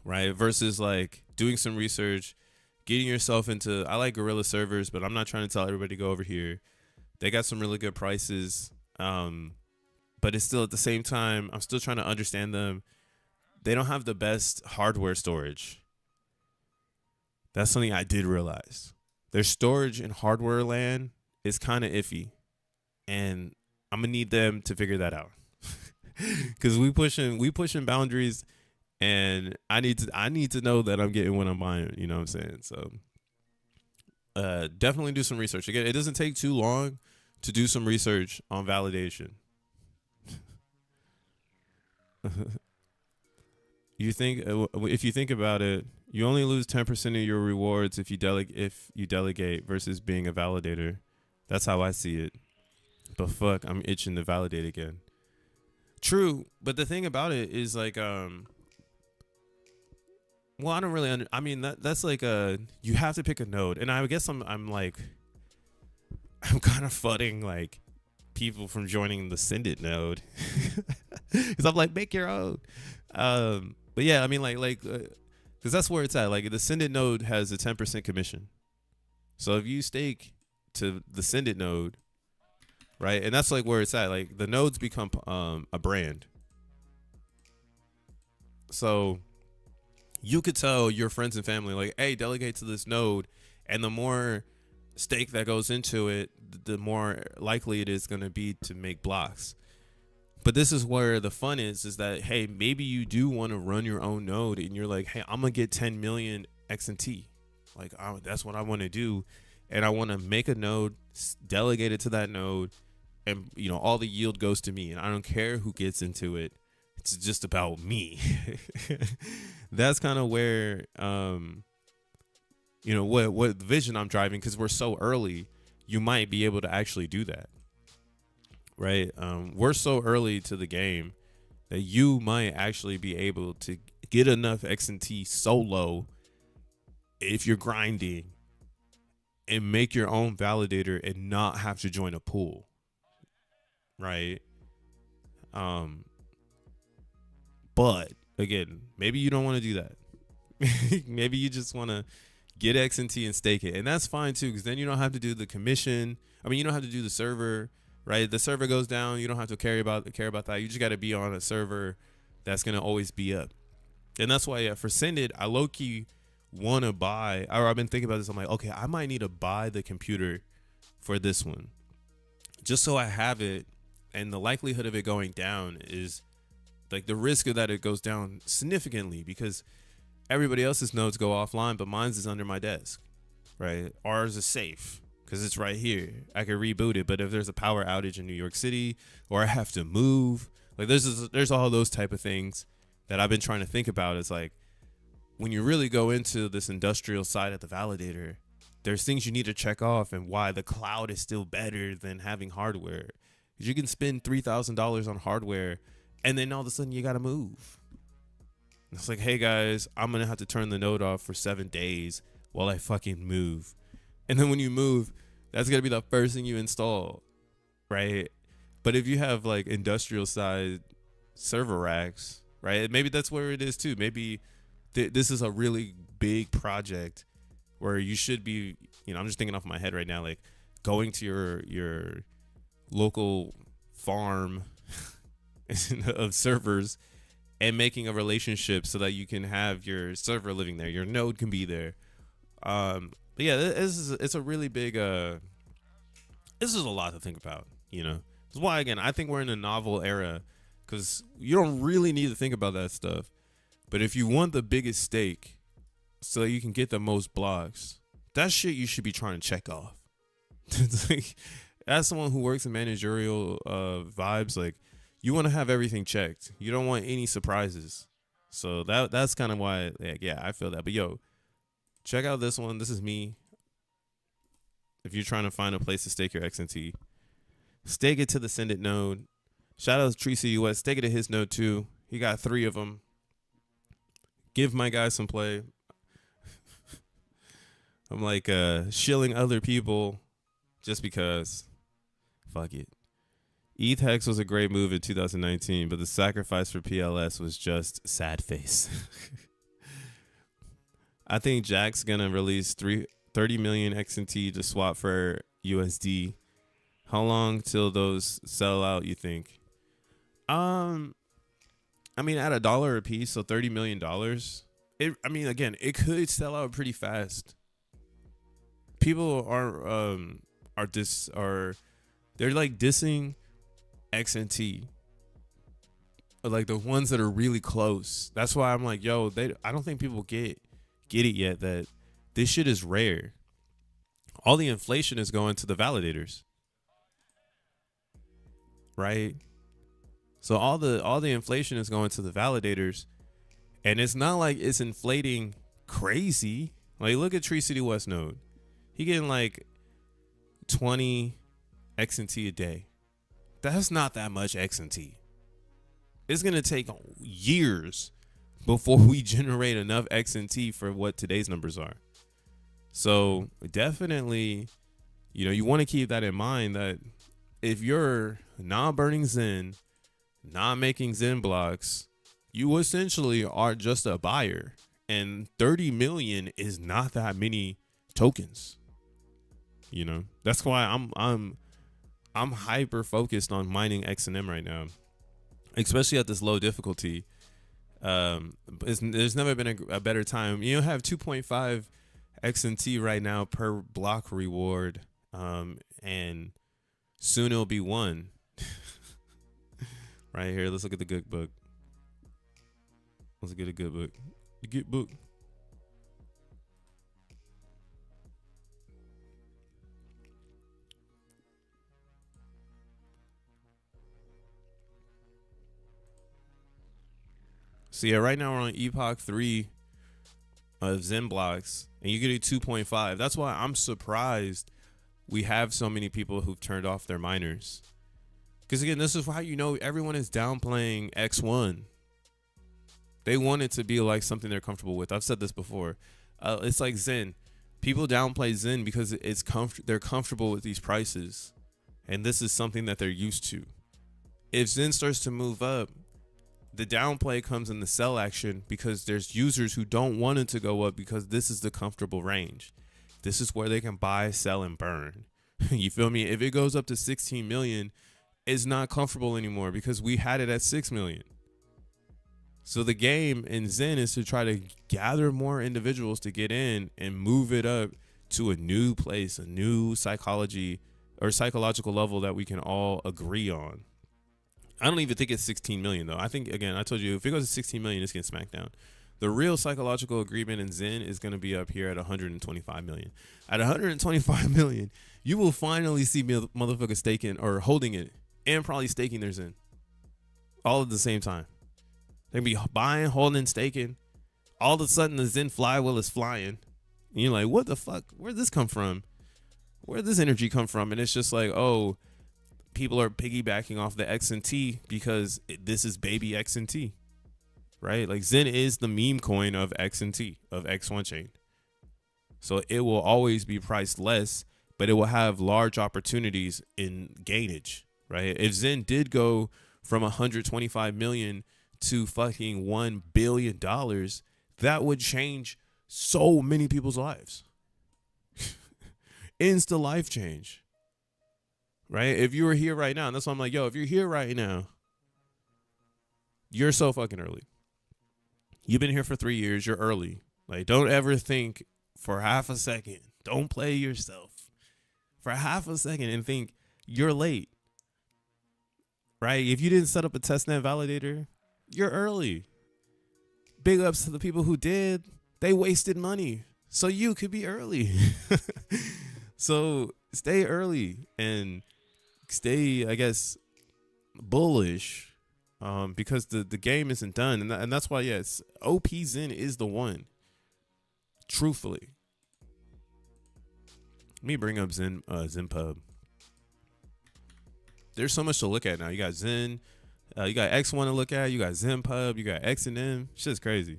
A: right? Versus like doing some research, getting yourself into, I like guerrilla servers, but I'm not trying to tell everybody to go over here. They got some really good prices. But it's still at the same time, I'm still trying to understand them. They don't have the best hardware storage. That's something I did realize. Their storage and hardware land is kind of iffy. And I'm gonna need them to figure that out. Cause we pushing boundaries, and I need to know that I'm getting what I'm buying, you know what I'm saying? So definitely do some research. Again, it doesn't take too long to do some research on validation. You think if you think about it, you only lose 10% of your rewards if you delegate versus being a validator. That's how I see it. But fuck, I'm itching to validate again. True, but the thing about it is like well, I don't really I mean that's like you have to pick a node, and I guess I'm like I'm kind of fudding like people from joining the Send It node because I'm like, make your own. But yeah, I mean like because that's where it's at. Like the Send It node has a 10% commission, so if you stake to the Send It node, right, and that's like where it's at. Like the nodes become a brand, so you could tell your friends and family like, hey, delegate to this node, and the more stake that goes into it, the more likely it is going to be to make blocks. But this is where the fun is that, hey, maybe you do want to run your own node, and you're like, hey, I'm going to get 10 million XNT. Like, that's what I want to do. And I want to make a node, delegate it to that node, and, you know, all the yield goes to me. And I don't care who gets into it. It's just about me. That's kind of where, you know, what vision I'm driving, because we're so early, you might be able to actually do that. Right. We're so early to the game that you might actually be able to get enough XNT solo if you're grinding and make your own validator and not have to join a pool. Right. But again, maybe you don't want to do that. Maybe you just want to get XNT and stake it. And that's fine too, because then you don't have to do the commission. I mean, you don't have to do the server. Right, the server goes down. You don't have to care about that. You just got to be on a server that's gonna always be up, and that's why for Send It, I low key want to buy. Or I've been thinking about this. I'm like, okay, I might need to buy the computer for this one, just so I have it, and the likelihood of it going down is like the risk of that it goes down significantly, because everybody else's nodes go offline, but mine's is under my desk. Right, ours is safe because it's right here. I can reboot it. But if there's a power outage in New York City, or I have to move, like there's all those type of things that I've been trying to think about. It's like when you really go into this industrial side of the validator, there's things you need to check off, and why the cloud is still better than having hardware. Because you can spend $3,000 on hardware, and then all of a sudden you got to move. It's like, hey guys, I'm going to have to turn the node off for 7 days while I fucking move. And then when you move, that's going to be the first thing you install, right? But if you have like industrial side server racks, right? Maybe that's where it is too. Maybe this is a really big project where you should be, you know, I'm just thinking off my head right now, like going to your local farm of servers and making a relationship so that you can have your server living there. Your node can be there. But yeah, it's a really big, this is a lot to think about, you know. That's why, again, I think we're in a novel era, because you don't really need to think about that stuff. But if you want the biggest stake so that you can get the most blocks, that shit you should be trying to check off. It's like, as someone who works in managerial vibes, like, you want to have everything checked. You don't want any surprises. So that's kind of why, like, yeah, I feel that. But yo, check out this one. This is me. If you're trying to find a place to stake your XNT, stake it to the Send It node. Shout out to Teresa US. Stake it to his node too. He got 3 of them. Give my guy some play. I'm like shilling other people just because. Fuck it. ETH Hex was a great move in 2019, but the sacrifice for PLS was just sad face. I think Jack's going to release 30 million XNT to swap for USD. How long till those sell out, you think? Um, I mean, at $1 a piece, so $30 million. I mean, again, it could sell out pretty fast. People are they're like dissing XNT, like the ones that are really close. That's why I'm like, yo, I don't think people get it yet that this shit is rare. All the inflation is going to the validators, right? So all the inflation is going to the validators, and it's not like it's inflating crazy. Like, look at Tree City West node. He getting like 20 XNT a day. That's not that much XNT. It's gonna take years before we generate enough XNT for what today's numbers are. So definitely, you want to keep that in mind, that if you're not burning Zen, not making XENblocks, you essentially are just a buyer. And 30 million is not that many tokens. That's why I'm hyper focused on mining XNM right now, especially at this low difficulty. There's never been a better time. You have 2.5 XNT right now per block reward, and soon it'll be 1. Right here, let's look at the good book. Let's get a good book. The good book. So yeah, right now we're on Epoch 3 of XENblocks, and you get a 2.5. That's why I'm surprised we have so many people who've turned off their miners. Because again, this is how everyone is downplaying X1. They want it to be like something they're comfortable with. I've said this before. It's like Zen. People downplay Zen because they're comfortable with these prices, and this is something that they're used to. If Zen starts to move up, the downplay comes in the sell action, because there's users who don't want it to go up because this is the comfortable range. This is where they can buy, sell, and burn. You feel me? If it goes up to 16 million, it's not comfortable anymore because we had it at 6 million. So the game in Zen is to try to gather more individuals to get in and move it up to a new place, a new psychological level that we can all agree on. I don't even think it's 16 million though. I think, again, I told you, if it goes to 16 million, it's getting smacked down. The real psychological agreement in Zen is going to be up here at 125 million. At 125 million, you will finally see motherfuckers staking or holding it and probably staking their Zen all at the same time. They can be buying, holding, staking. All of a sudden, the Zen flywheel is flying. And you're like, what the fuck? Where'd this come from? Where'd this energy come from? And it's just like, oh, people are piggybacking off the XNT because this is baby XNT, right? Like, Zen is the meme coin of XNT, of X1 chain. So it will always be priced less, but it will have large opportunities in gainage, right? If Zen did go from 125 million to fucking $1 billion, that would change so many people's lives. Insta life change. Right? If you were here right now, and that's why I'm like, yo, if you're here right now, you're so fucking early. You've been here for 3 years, you're early. Like, don't ever think for half a second, don't play yourself for half a second and think you're late. Right? If you didn't set up a testnet validator, you're early. Big ups to the people who did. They wasted money so you could be early. So stay early and stay, I guess, bullish, because the game isn't done. And that's why, yes, OP Zen is the one. Truthfully. Let me bring up ZenPub. There's so much to look at now. You got Zen. You got X1 to look at. You got ZenPub. You got XNM. Shit's crazy.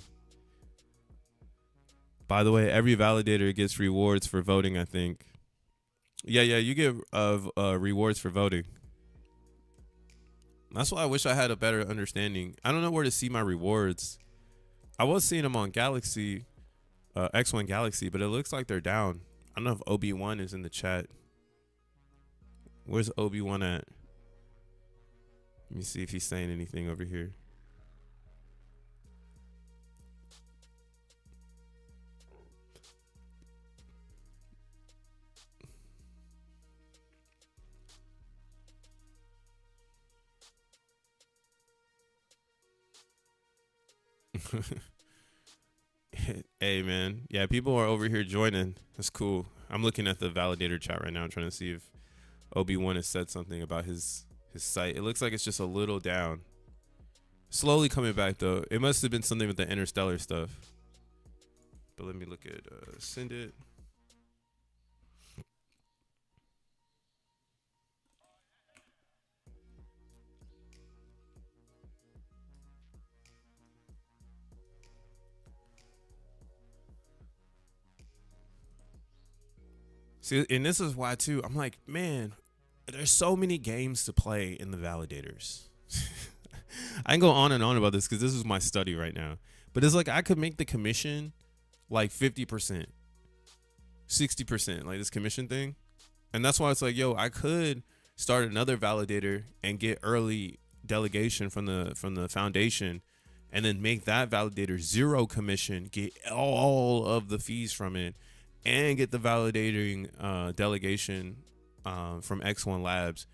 A: By the way, every validator gets rewards for voting, I think. Yeah, you get rewards for voting. That's why I wish I had a better understanding. I don't know where to see my rewards. I was seeing them on Galaxy, X1 Galaxy, but it looks like they're down. I don't know if OB1 is in the chat. Where's Obi-Wan at? Let me see if he's saying anything over here. Hey man, yeah, people are over here joining. That's cool. I'm looking at the validator chat right now, trying to see if Obi-Wan has said something about his site. It looks like it's just a little down. Slowly coming back though. It must have been something with the interstellar stuff. But let me look at send it. See, and this is why too. I'm like, man, there's so many games to play in the validators. I can go on and on about this because this is my study right now. But it's like I could make the commission like 50%, 60%, like this commission thing. And that's why it's like, yo, I could start another validator and get early delegation from the foundation, and then make that validator 0 commission, get all of the fees from it, and get the validating delegation from X1 Labs,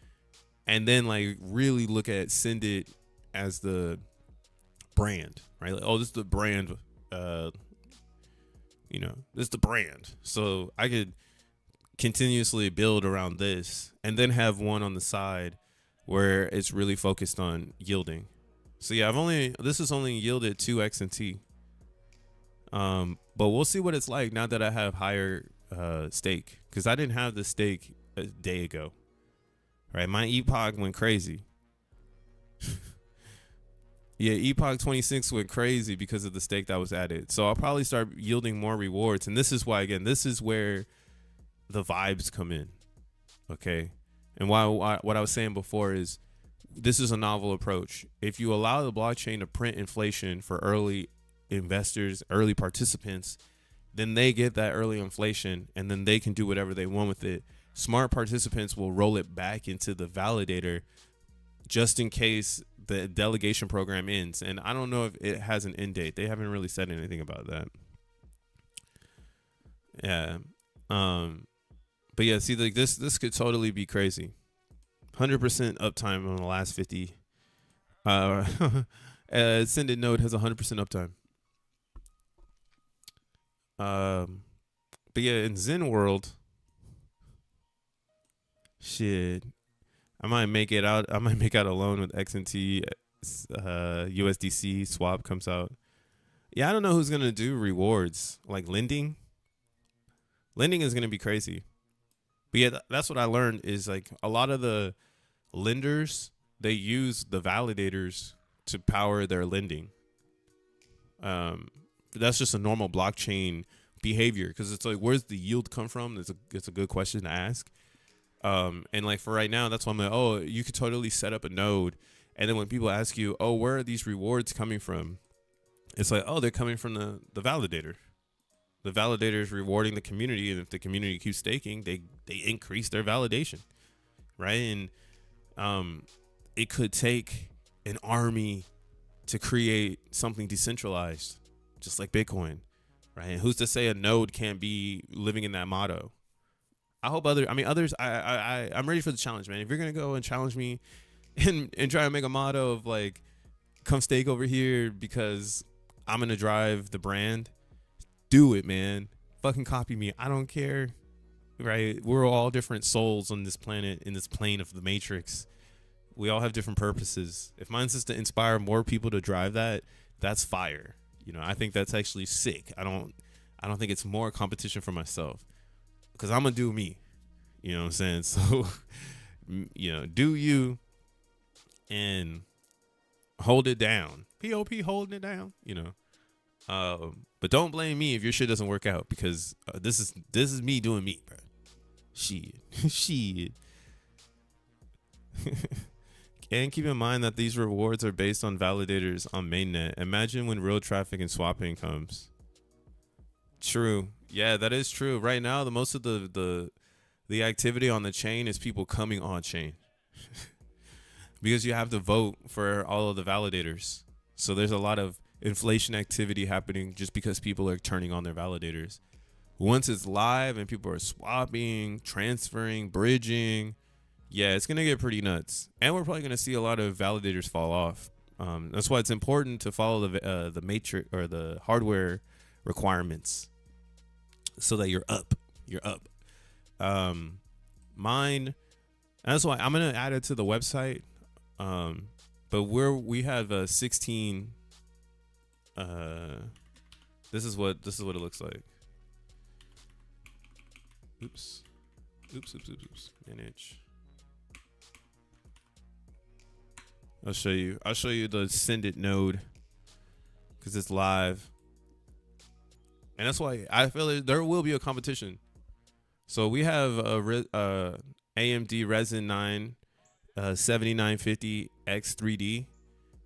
A: and then like really look at Send It as the brand, right? Like, oh, this is the brand, this is the brand. So I could continuously build around this, and then have one on the side where it's really focused on yielding. So yeah, this has only yielded 2 X and T. But we'll see what it's like now that I have higher stake, because I didn't have the stake a day ago, right? My epoch went crazy. Yeah, epoch 26 went crazy because of the stake that was added. So I'll probably start yielding more rewards, and this is why, again, this is where the vibes come in, okay? And why what I was saying before is this is a novel approach. If you allow the blockchain to print inflation for early investors, early participants, then they get that early inflation, and then they can do whatever they want with it. Smart participants will roll it back into the validator just in case the delegation program ends. And I don't know if it has an end date. They haven't really said anything about that. Yeah. But yeah, see, like this could totally be crazy. 100% uptime on the last 50. Send It node has 100% uptime. But yeah, in Zen world, shit, I might make out a loan with XNT, USDC swap comes out. Yeah, I don't know who's gonna do rewards like lending. Lending is gonna be crazy. But yeah, that's what I learned is like a lot of the lenders, they use the validators to power their lending. That's just a normal blockchain behavior, because it's like, where's the yield come from? It's a good question to ask. And like for right now, that's why I'm like, oh, you could totally set up a node, and then when people ask you, oh, where are these rewards coming from? It's like, oh, they're coming from the validator. The validator is rewarding the community, and if the community keeps staking, they increase their validation, right? And it could take an army to create something decentralized, just like Bitcoin, right? And who's to say a node can't be living in that motto? I hope others. I'm ready for the challenge, man. If you're gonna go and challenge me, and try to make a motto of like, come stake over here because I'm gonna drive the brand, do it, man. Fucking copy me. I don't care, right? We're all different souls on this planet, in this plane of the matrix. We all have different purposes. If mine's is to inspire more people to drive that, that's fire. I think that's actually sick. I don't think it's more competition for myself, because I'm gonna do me. You know what I'm saying? So, do you and hold it down. P.o.P holding it down. But don't blame me if your shit doesn't work out, because this is me doing me, bro. Shit. And keep in mind that these rewards are based on validators on mainnet. Imagine when real traffic and swapping comes. True. Yeah, that is true. Right now, most of the the activity on the chain is people coming on chain because you have to vote for all of the validators. So there's a lot of inflation activity happening just because people are turning on their validators. Once it's live and people are swapping, transferring, bridging, yeah, it's going to get pretty nuts. And we're probably going to see a lot of validators fall off. That's why it's important to follow the matrix or the hardware requirements so that you're up. Mine, that's why I'm going to add it to the website. But we have 16. This is what it looks like. Oops. Manage. I'll show you the send it node because it's live. And that's why I feel like there will be a competition. So we have a AMD Ryzen 9 7950 X3D,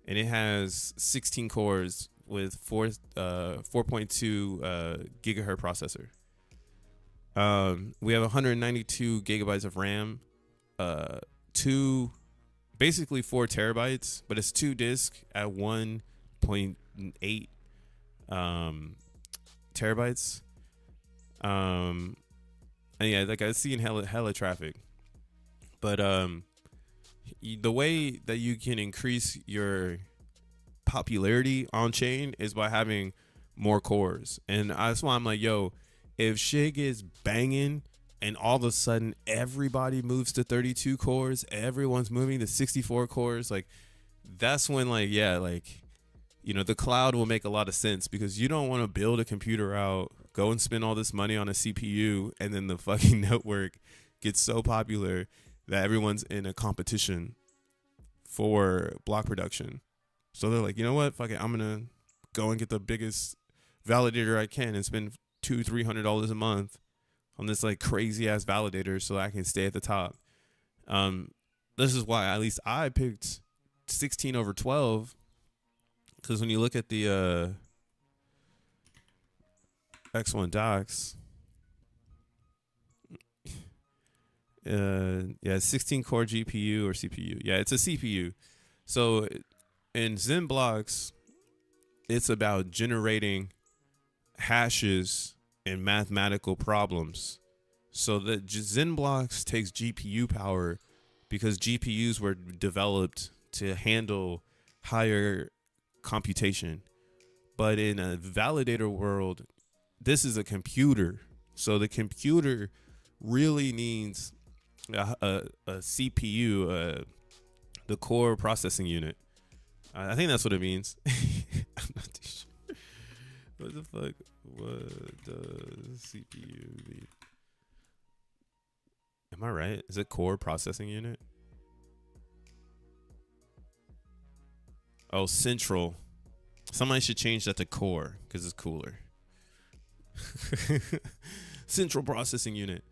A: and it has 16 cores with 4.2 gigahertz processor. We have 192 gigabytes of RAM, basically 4 terabytes, but it's 2 discs at 1.8 terabytes. And yeah, like I see in hella traffic, but the way that you can increase your popularity on chain is by having more cores. And that's why I'm like, yo, if shit gets banging and all of a sudden everybody moves to 32 cores, everyone's moving to 64 cores, like that's when the cloud will make a lot of sense, because you don't want to build a computer out, go and spend all this money on a CPU, and then the fucking network gets so popular that everyone's in a competition for block production. So they're like, you know what, fuck it, I'm gonna go and get the biggest validator I can and spend $200-300 a month on this like crazy ass validator so I can stay at the top. This is why at least I picked 16 over 12, because when you look at the X1 docs, 16 core GPU or CPU. Yeah, it's a CPU. So in XENblocks, it's about generating hashes and mathematical problems. So the XENblocks takes GPU power because GPUs were developed to handle higher computation. But in a validator world, this is a computer. So the computer really needs a CPU, the core processing unit. I think that's what it means. I'm not too sure. What the fuck? What does CPU mean? Am I right? Is it core processing unit? Oh, central. Somebody should change that to core because it's cooler. Central processing unit.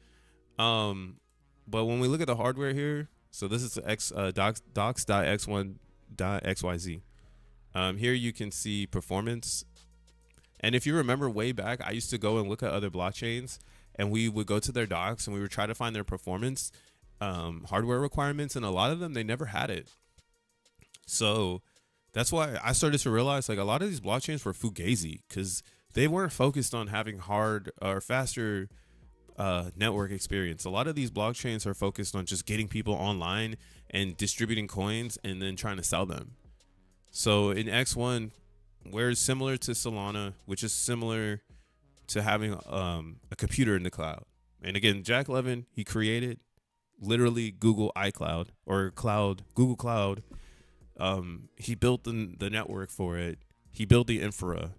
A: But when we look at the hardware here, so this is docs.x1.xyz. Here you can see performance. And if you remember way back, I used to go and look at other blockchains, and we would go to their docs and we would try to find their performance hardware requirements, and a lot of them, they never had it. So that's why I started to realize like a lot of these blockchains were fugazi, because they weren't focused on having hard or faster network experience. A lot of these blockchains are focused on just getting people online and distributing coins and then trying to sell them. So in X1, we're similar to Solana, which is similar to having a computer in the cloud. And again, Jack Levin, he created literally Google iCloud or Google Cloud. He built the network for it. He built the infra.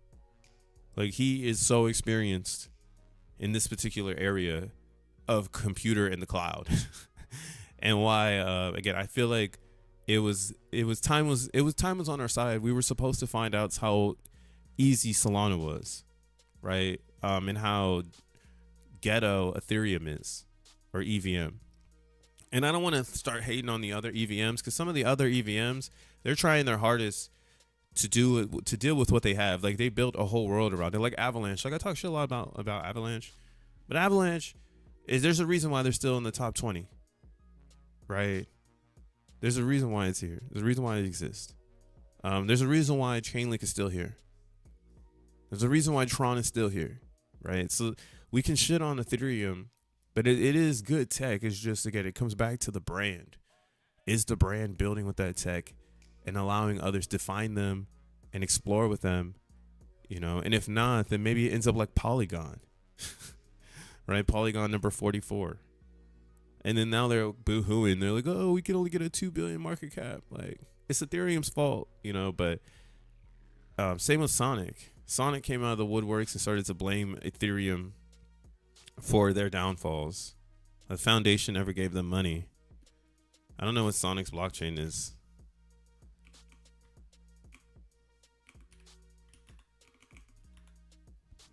A: Like, he is so experienced in this particular area of computer in the cloud. And why, again, I feel like time was on our side. We were supposed to find out how easy Solana was, right? And how ghetto Ethereum is, or EVM. And I don't want to start hating on the other EVMs, because some of the other EVMs, they're trying their hardest to deal with what they have. Like, they built a whole world around it, like Avalanche. Like, I talk shit a lot about Avalanche, but Avalanche, There's a reason why they're still in the top 20, right? There's a reason why it's here. There's a reason why it exists. There's a reason why Chainlink is still here. There's a reason why Tron is still here, right? So we can shit on Ethereum, but it is good tech. It's just, again, it comes back to the brand. Is the brand building with that tech and allowing others to find them and explore with them, you know? And if not, then maybe it ends up like Polygon, right? Polygon number 44. And then now they're boo-hooing. They're like, oh, we can only get a 2 billion market cap. Like, it's Ethereum's fault, you know? But same with Sonic. Sonic came out of the woodworks and started to blame Ethereum for their downfalls. The foundation never gave them money. I don't know what Sonic's blockchain is.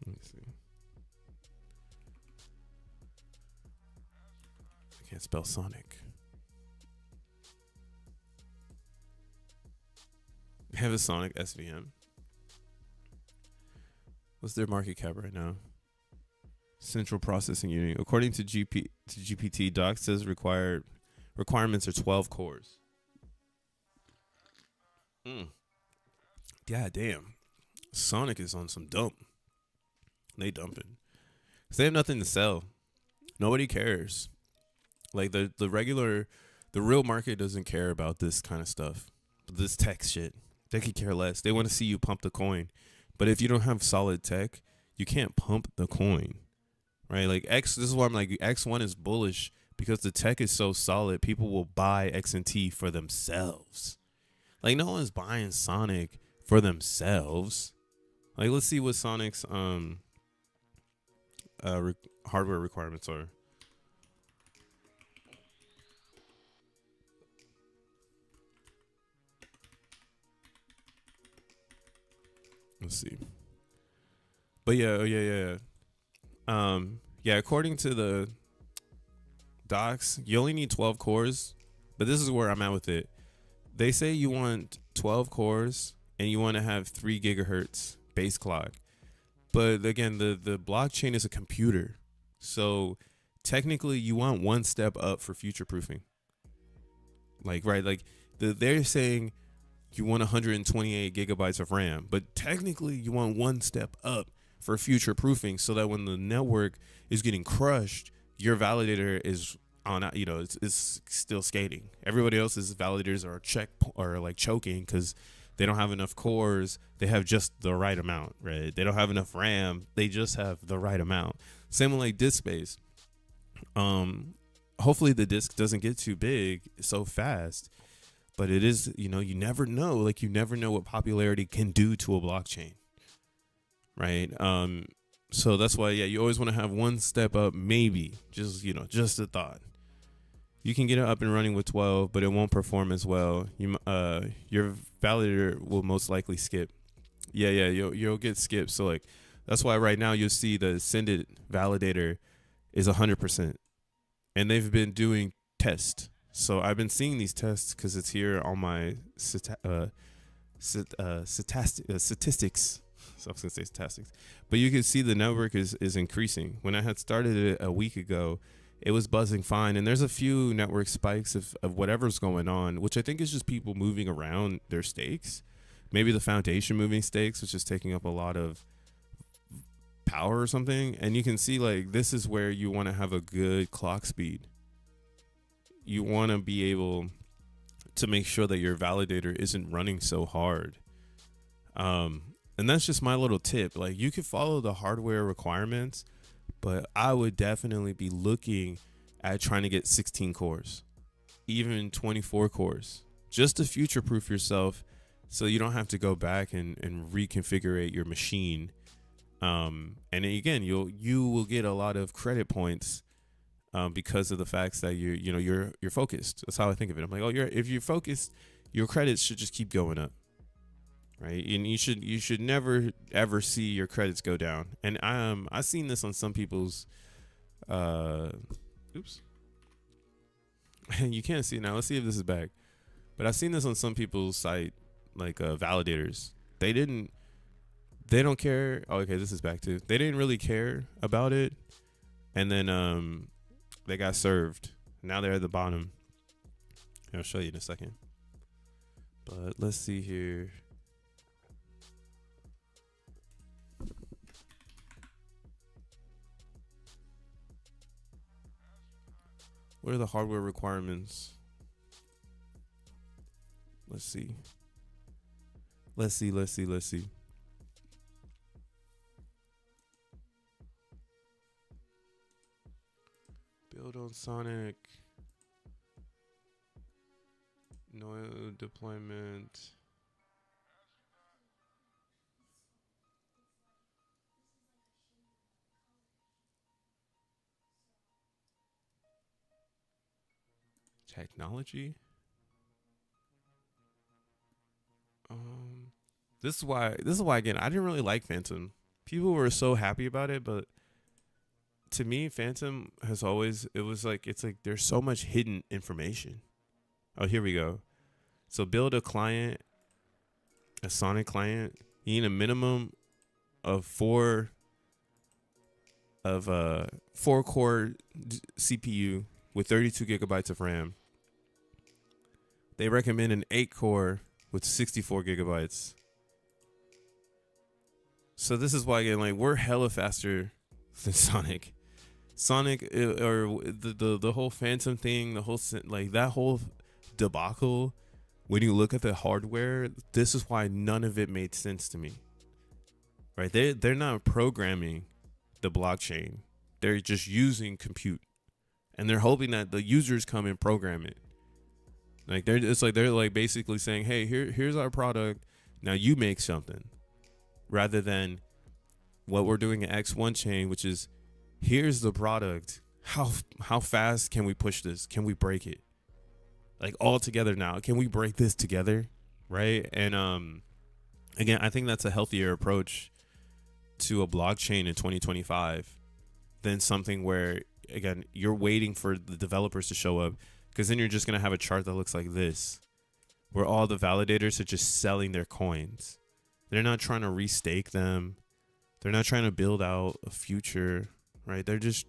A: Let me see. I can't spell Sonic. I have a Sonic SVM. What's their market cap right now? Central Processing Unit. According to GPT, doc says requirements are 12 cores. God damn. Sonic is on some dump. They dumping. 'Cause they have nothing to sell. Nobody cares. Like the real market doesn't care about this kind of stuff. This tech shit. They could care less. They want to see you pump the coin. But if you don't have solid tech, you can't pump the coin, right? Like this is why I'm like, X1 is bullish because the tech is so solid. People will buy XNT for themselves. Like, no one's buying Sonic for themselves. Like, let's see what Sonic's hardware requirements are. Let's see. But yeah. According to the docs, you only need 12 cores, but this is where I'm at with it. They say you want 12 cores and you want to have 3 gigahertz base clock. But again, the blockchain is a computer. So technically you want one step up for future proofing. Like, right, like they're saying you want 128 gigabytes of RAM, but technically you want one step up for future proofing so that when the network is getting crushed, your validator is on, you know, it's still skating. Everybody else's validators are like choking because they don't have enough cores. They have just the right amount, right? They don't have enough RAM. They just have the right amount. Same with like disk space. Hopefully the disk doesn't get too big so fast. But it is, you know, you never know. Like, you never know what popularity can do to a blockchain, right? So that's why, yeah, you always want to have one step up, maybe. Just, you know, just a thought. You can get it up and running with 12, but it won't perform as well. Your validator will most likely skip. Yeah, you'll get skipped. So, like, that's why right now you'll see the XEND validator is 100%. And they've been doing tests. So I've been seeing these tests because it's here on my statistics. So I was gonna say statistics, but you can see the network is increasing. When I had started it a week ago, it was buzzing fine, and there's a few network spikes of whatever's going on, which I think is just people moving around their stakes. Maybe the foundation moving stakes, which is taking up a lot of power or something. And you can see, like, this is where you want to have a good clock speed. You want to be able to make sure that your validator isn't running so hard. And that's just my little tip. Like, you could follow the hardware requirements, but I would definitely be looking at trying to get 16 cores, even 24 cores, just to future-proof yourself so you don't have to go back and reconfigure your machine. And again, you will get a lot of credit points because of the facts that you're focused. That's how I think of it. I'm like, if you're focused, your credits should just keep going up, right? And you should never ever see your credits go down. And I've seen this on some people's. Oops. You can't see it now. Let's see if this is back. But I've seen this on some people's site, like validators. They don't care. Oh, okay, this is back too. They didn't really care about it. And then They got served. Now they're at the bottom. I'll show you in a second. But let's see here. What are the hardware requirements? Let's see. Let's see. Build on Sonic. No deployment. Technology. This is why again I didn't really like Phantom. People were so happy about it, but to me Phantom has always it's like there's so much hidden information. Oh, here we go. So build a Sonic client. You need a minimum of four core CPU with 32 gigabytes of RAM. They recommend an 8 core with 64 gigabytes. So this is why again, like, we're hella faster than Sonic. Sonic or the whole Phantom thing, the whole like that whole debacle. When you look at the hardware, this is why none of it made sense to me. Right? They're not programming the blockchain. They're just using compute, and they're hoping that the users come and program it. Like they're basically saying, hey, here's our product. Now you make something, rather than what we're doing at X1 chain, which is here's the product. How fast can we push this? Can we break it? Like all together now. Can we break this together? Right? And again, I think that's a healthier approach to a blockchain in 2025 than something where, again, you're waiting for the developers to show up, because then you're just going to have a chart that looks like this, where all the validators are just selling their coins. They're not trying to restake them. They're not trying to build out a future, right? They're just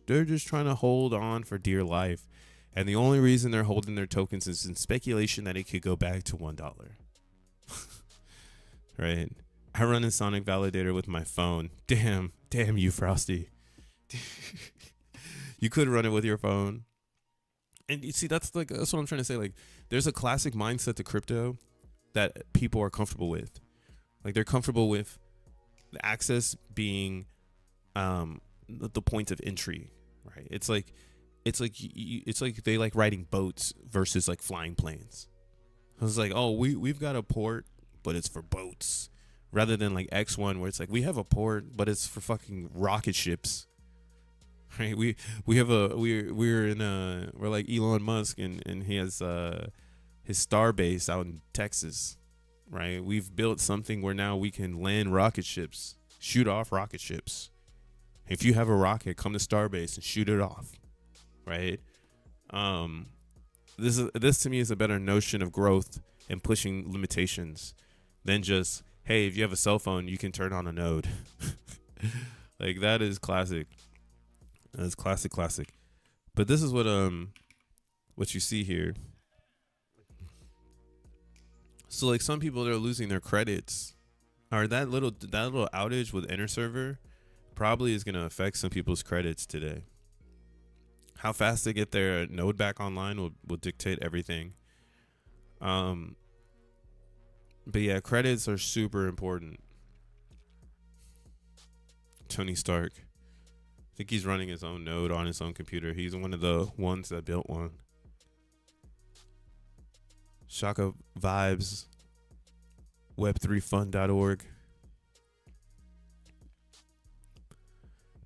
A: trying to hold on for dear life. And the only reason they're holding their tokens is in speculation that it could go back to $1. Right? I run a Sonic Validator with my phone. Damn you, Frosty. You could run it with your phone. And you see, that's what I'm trying to say. Like, there's a classic mindset to crypto that people are comfortable with. Like, they're comfortable with the access being the point of entry, right? It's like they like riding boats versus like flying planes. I was like, oh, we've got a port, but it's for boats, rather than like X1 where it's like we have a port, but it's for fucking rocket ships. Right? We're like Elon Musk, and he has his star base out in Texas. Right? We've built something where now we can land rocket ships, shoot off rocket ships. If you have a rocket, come to Starbase and shoot it off. Right? This to me is a better notion of growth and pushing limitations than just, hey, if you have a cell phone, you can turn on a node. Like, that is classic. That's classic. But this is what you see here. So like some people, they're losing their credits, or that little outage with Enter Server probably is going to affect some people's credits today. How fast they get their node back online will dictate everything. But yeah, credits are super important. Tony Stark. I think he's running his own node on his own computer. He's one of the ones that built one. Shaka Vibes. Web3fund.org.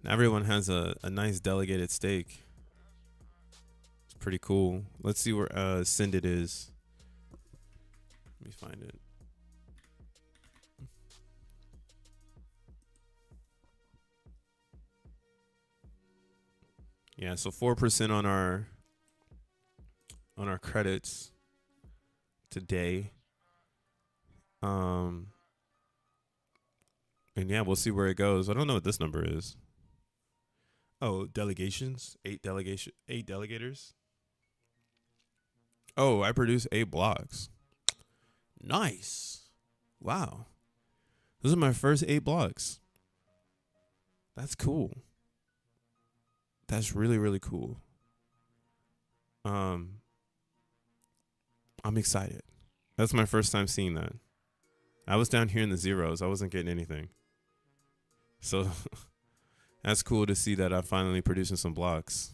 A: Everyone has a nice delegated stake. It's pretty cool. Let's see where XEND is. Let me find it. Yeah, so 4% on our credits today. And yeah, we'll see where it goes. I don't know what this number is. Oh, delegations. Eight delegators. Oh, I produce 8 blocks. Nice. Wow. Those are my first 8 blocks. That's cool. That's really, really cool. Um, I'm excited. That's my first time seeing that. I was down here in the zeros. I wasn't getting anything. So that's cool to see that I'm finally producing some blocks.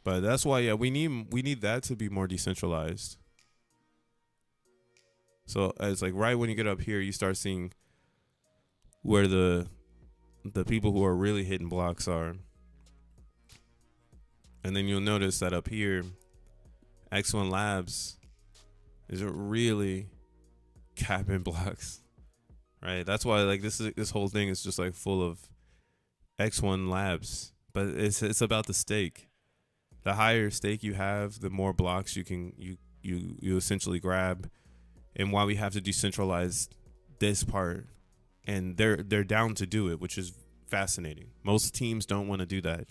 A: But that's why, yeah, we need that to be more decentralized. So it's like right when you get up here, you start seeing where the people who are really hitting blocks are. And then you'll notice that up here, X1 Labs isn't really capping blocks, right? That's why like this whole thing is just like full of X1 Labs, but it's about the stake. The higher stake you have, the more blocks you essentially grab, and why we have to decentralize this part, and they're down to do it, which is fascinating. Most teams don't want to do that.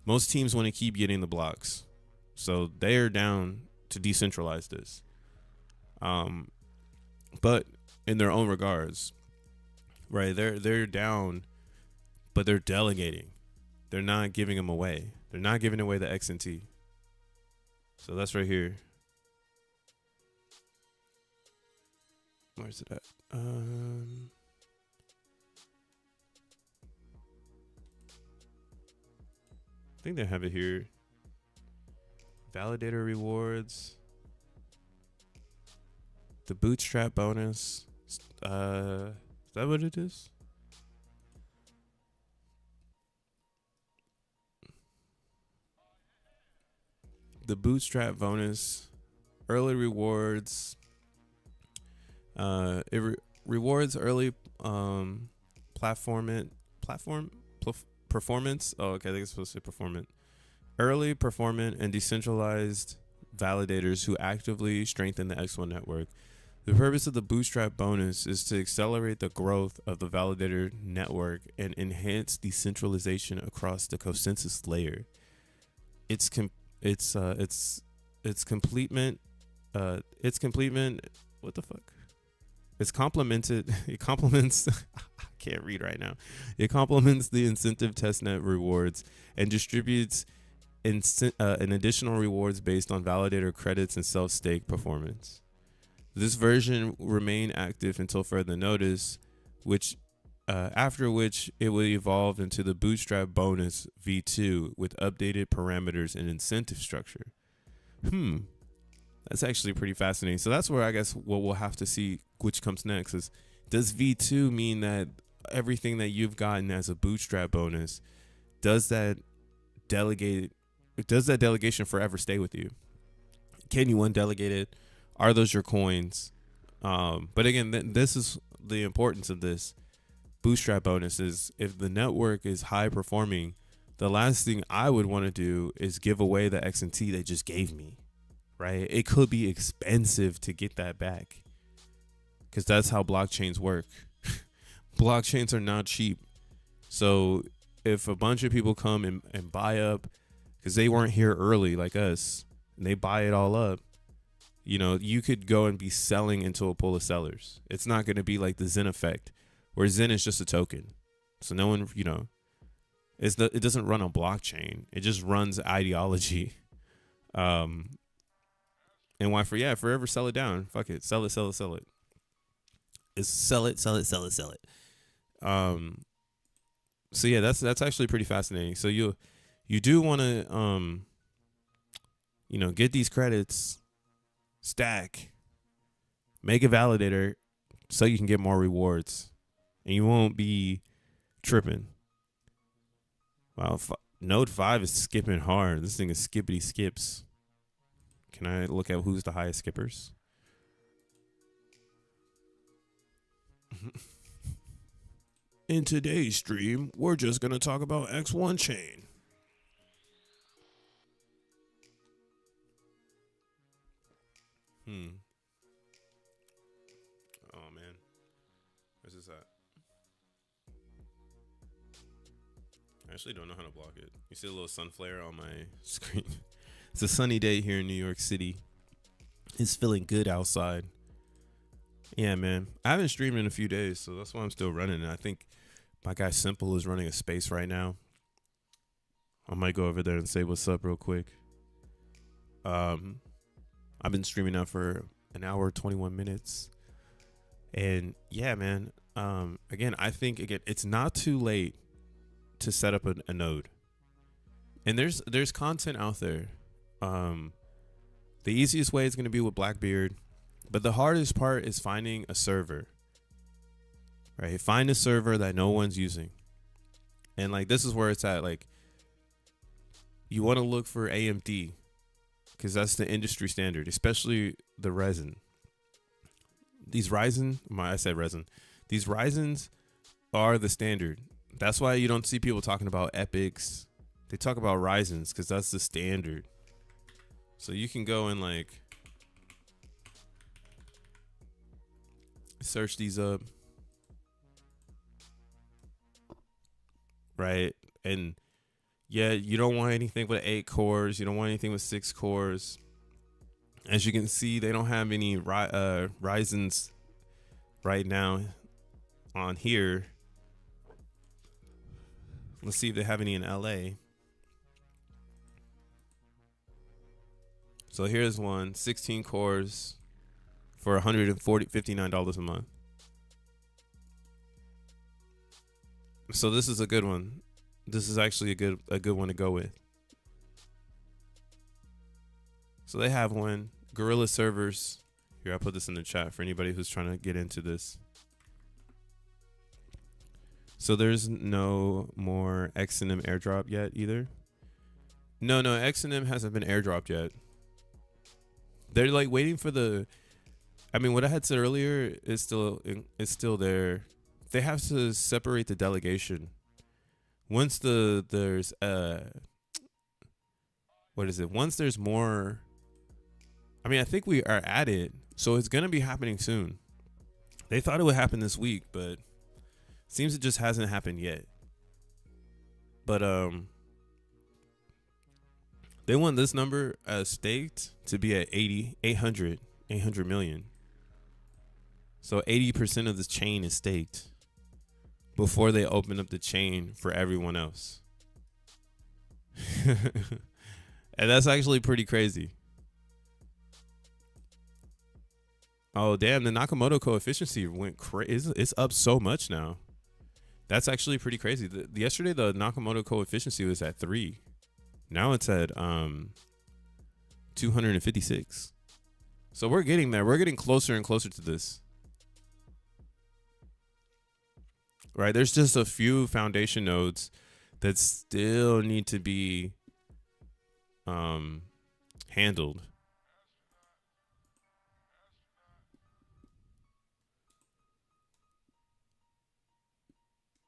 A: Most teams want to keep getting the blocks, so they're down to decentralize this. But in their own regards, right? They're down, but they're delegating. They're not giving them away. They're not giving away the XNT. So that's right here. Where's it at? I think they have it here. Validator rewards. The bootstrap bonus. Is that what it is? The bootstrap bonus. Early rewards. Rewards early performance. Oh, okay, I think it's supposed to say performance. Early performant and decentralized validators who actively strengthen the X1 network. The purpose of the bootstrap bonus is to accelerate the growth of the validator network and enhance decentralization across the consensus layer. It's completement. What the fuck? It complements. I can't read right now. It complements the incentive testnet rewards and distributes an additional rewards based on validator credits and self-stake performance. This version will remain active until further notice, after which it will evolve into the Bootstrap Bonus V2 with updated parameters and incentive structure. That's actually pretty fascinating. So that's where I guess what we'll have to see which comes next is, does V2 mean that everything that you've gotten as a Bootstrap bonus, does that delegation forever stay with you? Can you undelegate it? Are those your coins? But again, this is the importance of this bootstrap bonus is if the network is high performing, the last thing I would want to do is give away the XNT they just gave me, right? It could be expensive to get that back because that's how blockchains work. Blockchains are not cheap. So if a bunch of people come and buy up because they weren't here early like us and they buy it all up, you could go and be selling into a pool of sellers. It's not going to be like the Zen effect, where Zen is just a token. So no one, it doesn't run on blockchain. It just runs ideology. And why forever sell it down. Fuck it. Sell it. It's sell it. So yeah, that's actually pretty fascinating. So you do want to, get these credits, stack, make a validator so you can get more rewards and you won't be tripping. Wow. Node 5 is skipping hard. This thing is skippity skips. Can I look at who's the highest skippers? In today's stream, we're just going to talk about X1 chain. Oh, man. Where's this at? I actually don't know how to block it. You see a little sun flare on my screen. It's a sunny day here in New York City. It's feeling good outside. Yeah, man. I haven't streamed in a few days, so that's why I'm still running. And I think my guy Simple is running a space right now. I might go over there and say what's up real quick. I've been streaming now for an hour, 21 minutes. And yeah, man. Again, I think it's not too late to set up a node. And there's content out there. The easiest way is going to be with Blackbeard, but the hardest part is finding a server. Right? Find a server that no one's using. And like this is where it's at. Like you want to look for AMD because that's the industry standard, especially the resin. These Ryzen, I said resin. These Ryzens are the standard. That's why you don't see people talking about epics. They talk about Ryzens because that's the standard. So you can go and like search these up. Right? And yeah, you don't want anything with 8 cores. You don't want anything with 6 cores. As you can see, they don't have any Ryzens right now on here. Let's see if they have any in LA. So here's one, 16 cores for $59 a month. So this is a good one. This is actually a good one to go with. So they have one, Gorilla Servers. Here, I'll put this in the chat for anybody who's trying to get into this. So there's no more XNM airdrop yet either. No, XNM hasn't been airdropped yet. They're like waiting for the. I mean, what I had said earlier is still there. They have to separate the delegation. Once there's what is it? Once there's more. I mean, I think we are at it, so it's gonna be happening soon. They thought it would happen this week, but seems it just hasn't happened yet. But they want this number staked to be at 800 million. So 80% of the chain is staked before they open up the chain for everyone else. And that's actually pretty crazy. Oh, damn. The Nakamoto coefficient went crazy. It's up so much now. That's actually pretty crazy. Yesterday, the Nakamoto coefficient was at 3. Now it's at 256. So we're getting there. We're getting closer and closer to this. Right? There's just a few foundation nodes that still need to be handled.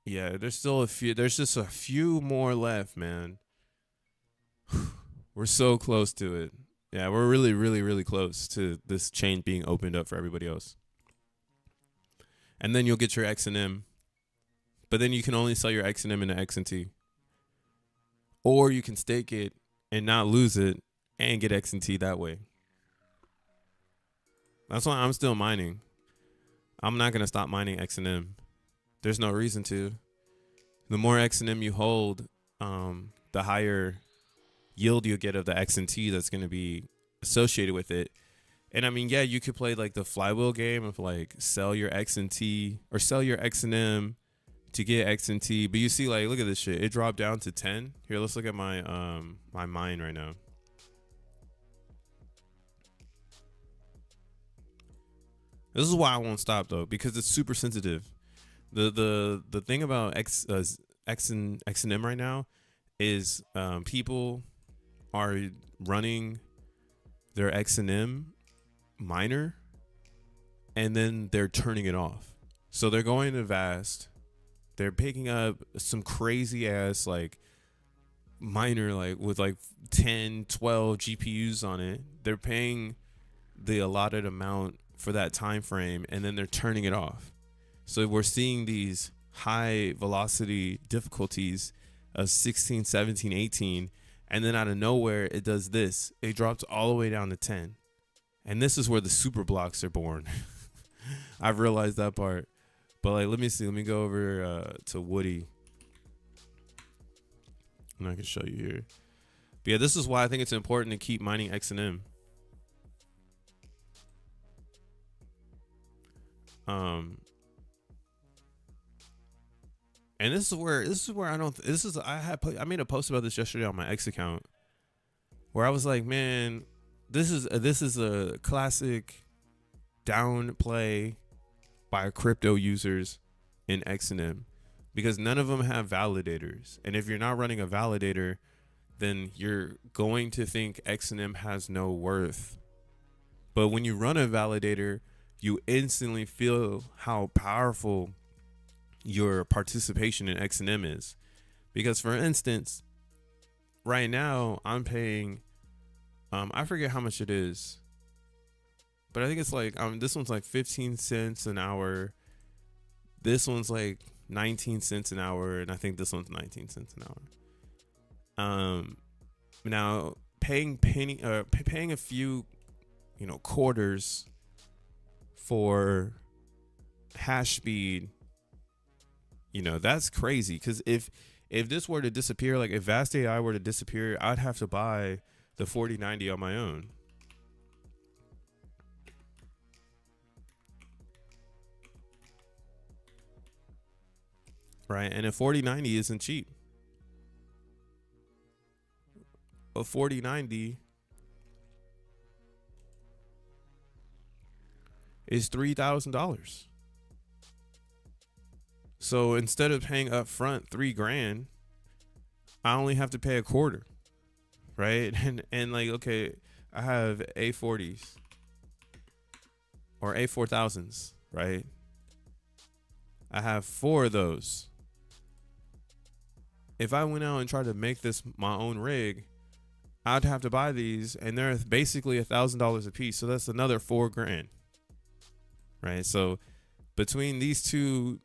A: Yeah, there's still a few. There's just a few more left, man. We're so close to it. Yeah, we're really, really, really close to this chain being opened up for everybody else. And then you'll get your XNM. But then you can only sell your XNM into XNT. Or you can stake it and not lose it and get XNT that way. That's why I'm still mining. I'm not going to stop mining XNM. There's no reason to. The more XNM you hold, the higher yield you get of the XNT that's going to be associated with it. And I mean, yeah, you could play like the flywheel game of like sell your XNT or sell your XNM to get XNT. But you see, like, look at this shit. It dropped down to 10. Here, let's look at my my mine right now. This is why I won't stop though, because it's super sensitive. The thing about XNM right now is people are running their XNM miner and then they're turning it off. So they're going to Vast. They're picking up some crazy ass like miner like with like 10, 12 GPUs on it. They're paying the allotted amount for that time frame and then they're turning it off. So we're seeing these high velocity difficulties a 16, 17, 18, and then out of nowhere it does this. It drops all the way down to 10. And this is where the super blocks are born. I've realized that part. But like, let me see. Let me go over to Woody. And I can show you here. But yeah, this is why I think it's important to keep mining XNM. And this is where I made a post about this yesterday on my X account, where I was like, man, this is a classic downplay by crypto users in XNM, because none of them have validators. And if you're not running a validator, then you're going to think XNM has no worth. But when you run a validator, you instantly feel how powerful your participation in XNM is. Because for instance, right now I'm paying, I forget how much it is, but I think it's like, this one's like 15 cents an hour. This one's like 19 cents an hour. And I think this one's 19 cents an hour. Now paying a few, quarters for hash speed, that's crazy. Because if this were to disappear, like if Vast AI were to disappear, I'd have to buy the 4090 on my own. Right? And a 4090 isn't cheap. A 4090 is $3,000. So instead of paying up front $3,000, I only have to pay a quarter, right? And like, okay, I have A40s or A4000s, right? I have 4 of those. If I went out and tried to make this my own rig, I'd have to buy these, and they're basically $1,000 a piece. So that's another $4,000, right? So between these two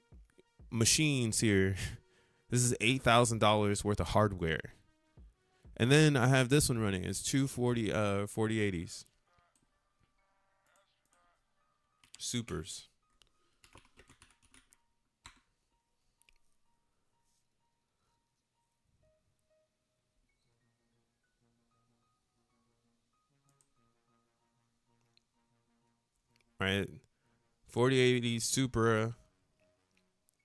A: machines here, this is $8,000 worth of hardware. And then I have this one running. It's two 4080s. Supers. Right? 4080 Supra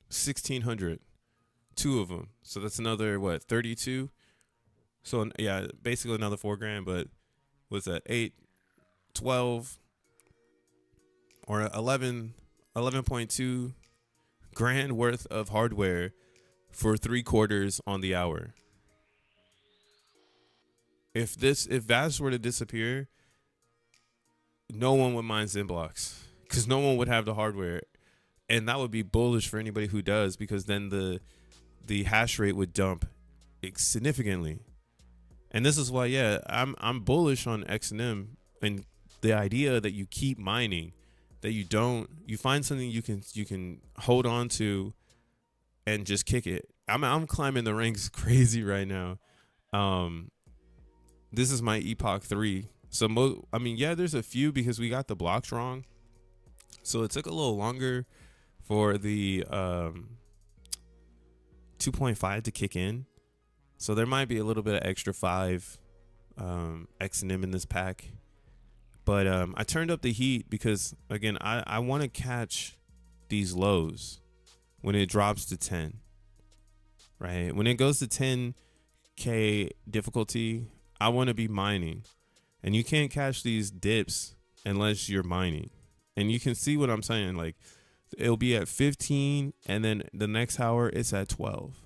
A: 1600. 2 of them. So that's another, what, 32? So yeah, basically another $4,000, but what's that? 8, 12, or 11.2 grand worth of hardware for 3/4 on the hour. If VAS were to disappear, no one would mine XENblocks, because no one would have the hardware, and that would be bullish for anybody who does, because then the hash rate would dump significantly. And this is why, yeah, I'm bullish on XNM, and the idea that you keep mining, that you find something you can hold on to and just kick it. I'm climbing the ranks crazy right now. This is my Epoch 3. So yeah, there's a few, because we got the blocks wrong. So it took a little longer for the 2.5 to kick in. So there might be a little bit of extra 5 XNM in this pack. But I turned up the heat because, again, I want to catch these lows when it drops to 10. Right? When it goes to 10K difficulty, I want to be mining. And you can't catch these dips unless you're mining. And you can see what I'm saying. Like, it'll be at 15, and then the next hour it's at 12.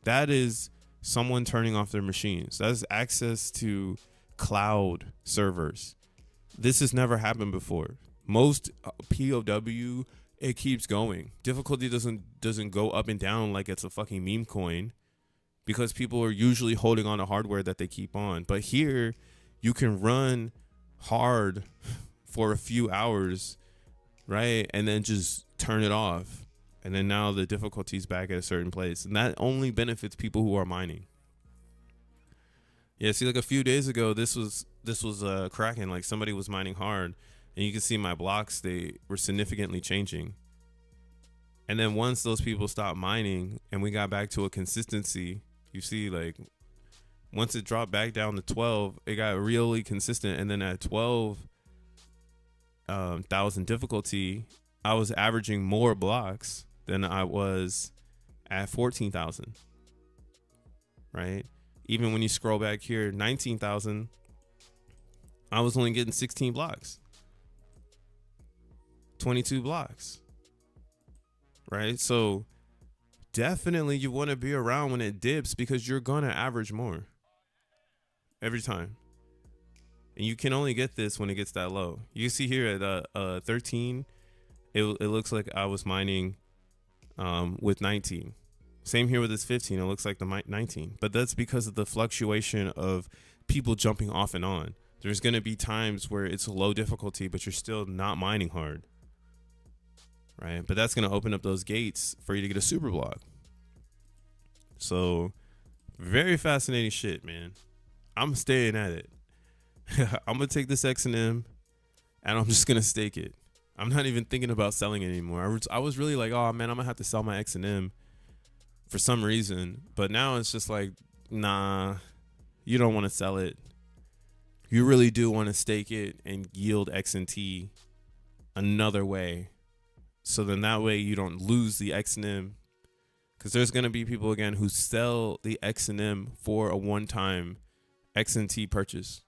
A: That is someone turning off their machines. That is access to cloud servers. This has never happened before. Most P.o.W, it keeps going. Difficulty doesn't go up and down like it's a fucking meme coin, because people are usually holding on to hardware that they keep on. But here, you can run hard for a few hours, right? And then just turn it off. And then now the difficulty's back at a certain place. And that only benefits people who are mining. Yeah, see, like a few days ago, this was cracking. Like somebody was mining hard, and you can see my blocks, they were significantly changing. And then once those people stopped mining and we got back to a consistency, you see, like once it dropped back down to 12, it got really consistent. And then at 12,000 difficulty, I was averaging more blocks than I was at 14,000, right? Even when you scroll back here, 19,000, I was only getting 16 blocks, 22 blocks, right? So definitely you want to be around when it dips, because you're going to average more every time. And you can only get this when it gets that low. You see here at 13, it looks like I was mining with 19. Same here with this 15. It looks like the 19. But that's because of the fluctuation of people jumping off and on. There's going to be times where it's low difficulty, but you're still not mining hard, right? But that's going to open up those gates for you to get a super block. So very fascinating shit, man. I'm staying at it. I'm going to take this XNM and I'm just going to stake it. I'm not even thinking about selling it anymore. I was really like, oh man, I'm going to have to sell my XNM for some reason. But now it's just like, nah, you don't want to sell it. You really do want to stake it and yield XNT another way. So then that way you don't lose the XNM. Because there's going to be people again who sell the XNM for a one-time XNT purchase.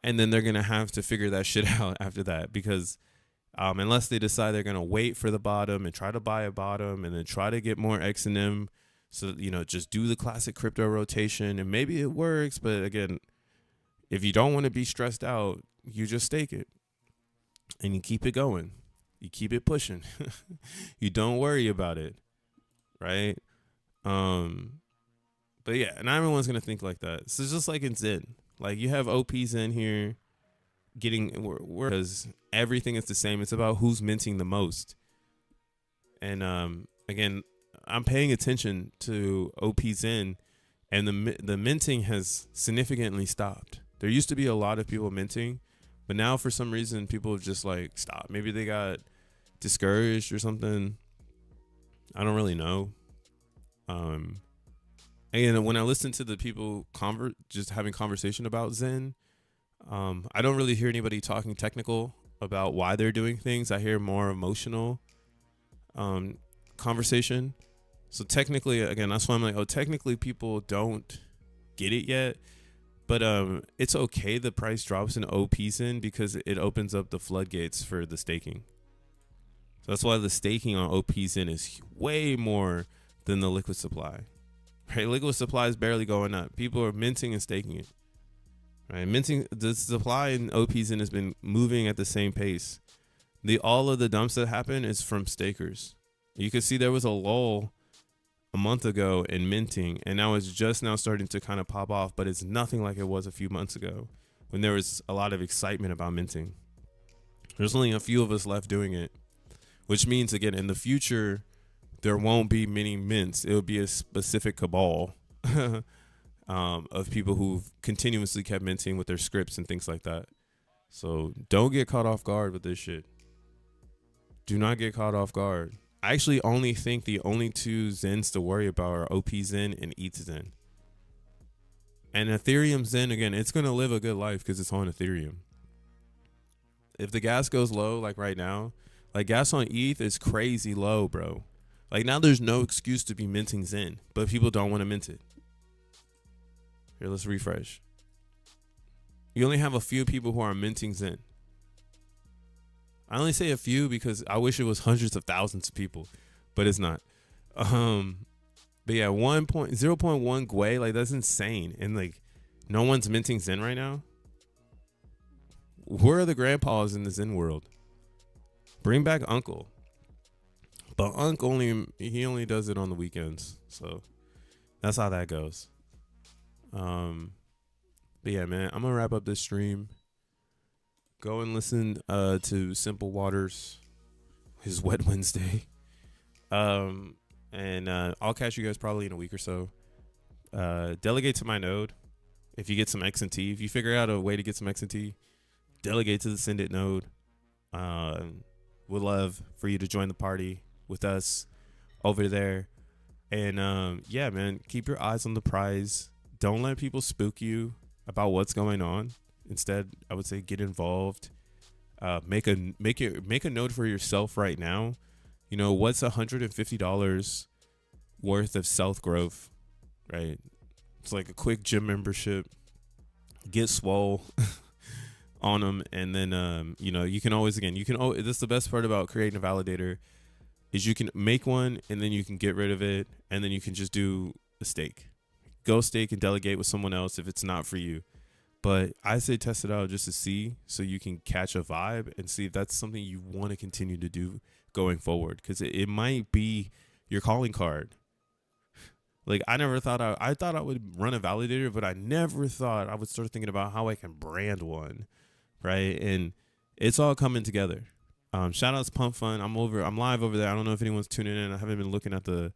A: And then they're going to have to figure that shit out after that. Because unless they decide they're going to wait for the bottom and try to buy a bottom and then try to get more XNM. So, you know, just do the classic crypto rotation and maybe it works. But again, if you don't want to be stressed out, you just stake it and you keep it going. You keep it pushing. You don't worry about it. Right. But yeah, not everyone's going to think like that. So it's just like in Zen. Like you have OPs in here getting, because everything is the same. It's about who's minting the most. And again, I'm paying attention to OPs in, and the minting has significantly stopped. There used to be a lot of people minting, but now for some reason people have just like stopped. Maybe they got discouraged or something. I don't really know. And when I listen to the people just having conversation about Zen, I don't really hear anybody talking technical about why they're doing things. I hear more emotional conversation. So technically, again, that's why I'm like, oh, technically people don't get it yet. But it's okay the price drops in OPs in, because it opens up the floodgates for the staking. So that's why the staking on OPs in is way more than the liquid supply. Right? Liquid supply is barely going up. People are minting and staking it. Right? Minting, the supply in OPs in has been moving at the same pace. All of the dumps that happen is from stakers. You can see there was a lull a month ago in minting, and now it's just now starting to kind of pop off, but it's nothing like it was a few months ago when there was a lot of excitement about minting. There's only a few of us left doing it, which means, again, in the future, there won't be many mints. It'll be a specific cabal of people who've continuously kept minting with their scripts and things like that. So don't get caught off guard with this shit. Do not get caught off guard. I actually only think the only two Zens to worry about are OP Zen and ETH Zen. And Ethereum Zen, again, it's going to live a good life because it's on Ethereum. If the gas goes low, like right now, like gas on ETH is crazy low, bro. Like now there's no excuse to be minting Zen, but people don't want to mint it. Here, let's refresh. You only have a few people who are minting Zen. I only say a few because I wish it was hundreds of thousands of people, but it's not. But yeah, 0.1 Gwei, like that's insane. And like no one's minting Zen right now. Where are the grandpas in the Zen world? Bring back Uncle. But Unc only does it on the weekends. So that's how that goes. But yeah, man, I'm gonna wrap up this stream. Go and listen to Simple Waters, his Wet Wednesday. And I'll catch you guys probably in a week or so. Delegate to my node. If you get some XNT, if you figure out a way to get some XNT, delegate to the Send It node. Would love for you to join the party with us over there. And yeah, man, keep your eyes on the prize. Don't let people spook you about what's going on. Instead, I would say get involved. Make a note for yourself right now. You know, what's $150 worth of self growth, right? It's like a quick gym membership. Get swole on them, and then you know, you can always this is the best part about creating a validator, is you can make one and then you can get rid of it, and then you can just do a stake. Go stake and delegate with someone else if it's not for you. But I say test it out just to see, so you can catch a vibe and see if that's something you want to continue to do going forward, because it might be your calling card. Like, I never thought I thought I would run a validator, but I never thought I would start thinking about how I can brand one, right? And it's all coming together. Shout outs Pump Fun. I'm live over there. I don't know if anyone's tuning in. I haven't been looking at the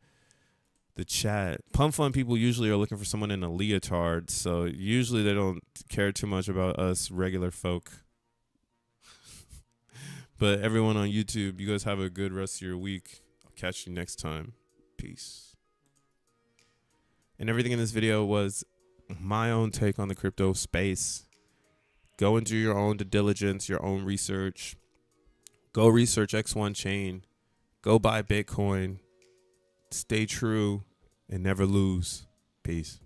A: chat. Pump Fun people usually are looking for someone in a leotard, so usually they don't care too much about us regular folk. But everyone on YouTube, you guys have a good rest of your week. I'll catch you next time. Peace. And everything in this video was my own take on the crypto space. Go and do your own due diligence, your own research. Go research X1 chain. Go buy Bitcoin. Stay true and never lose. Peace.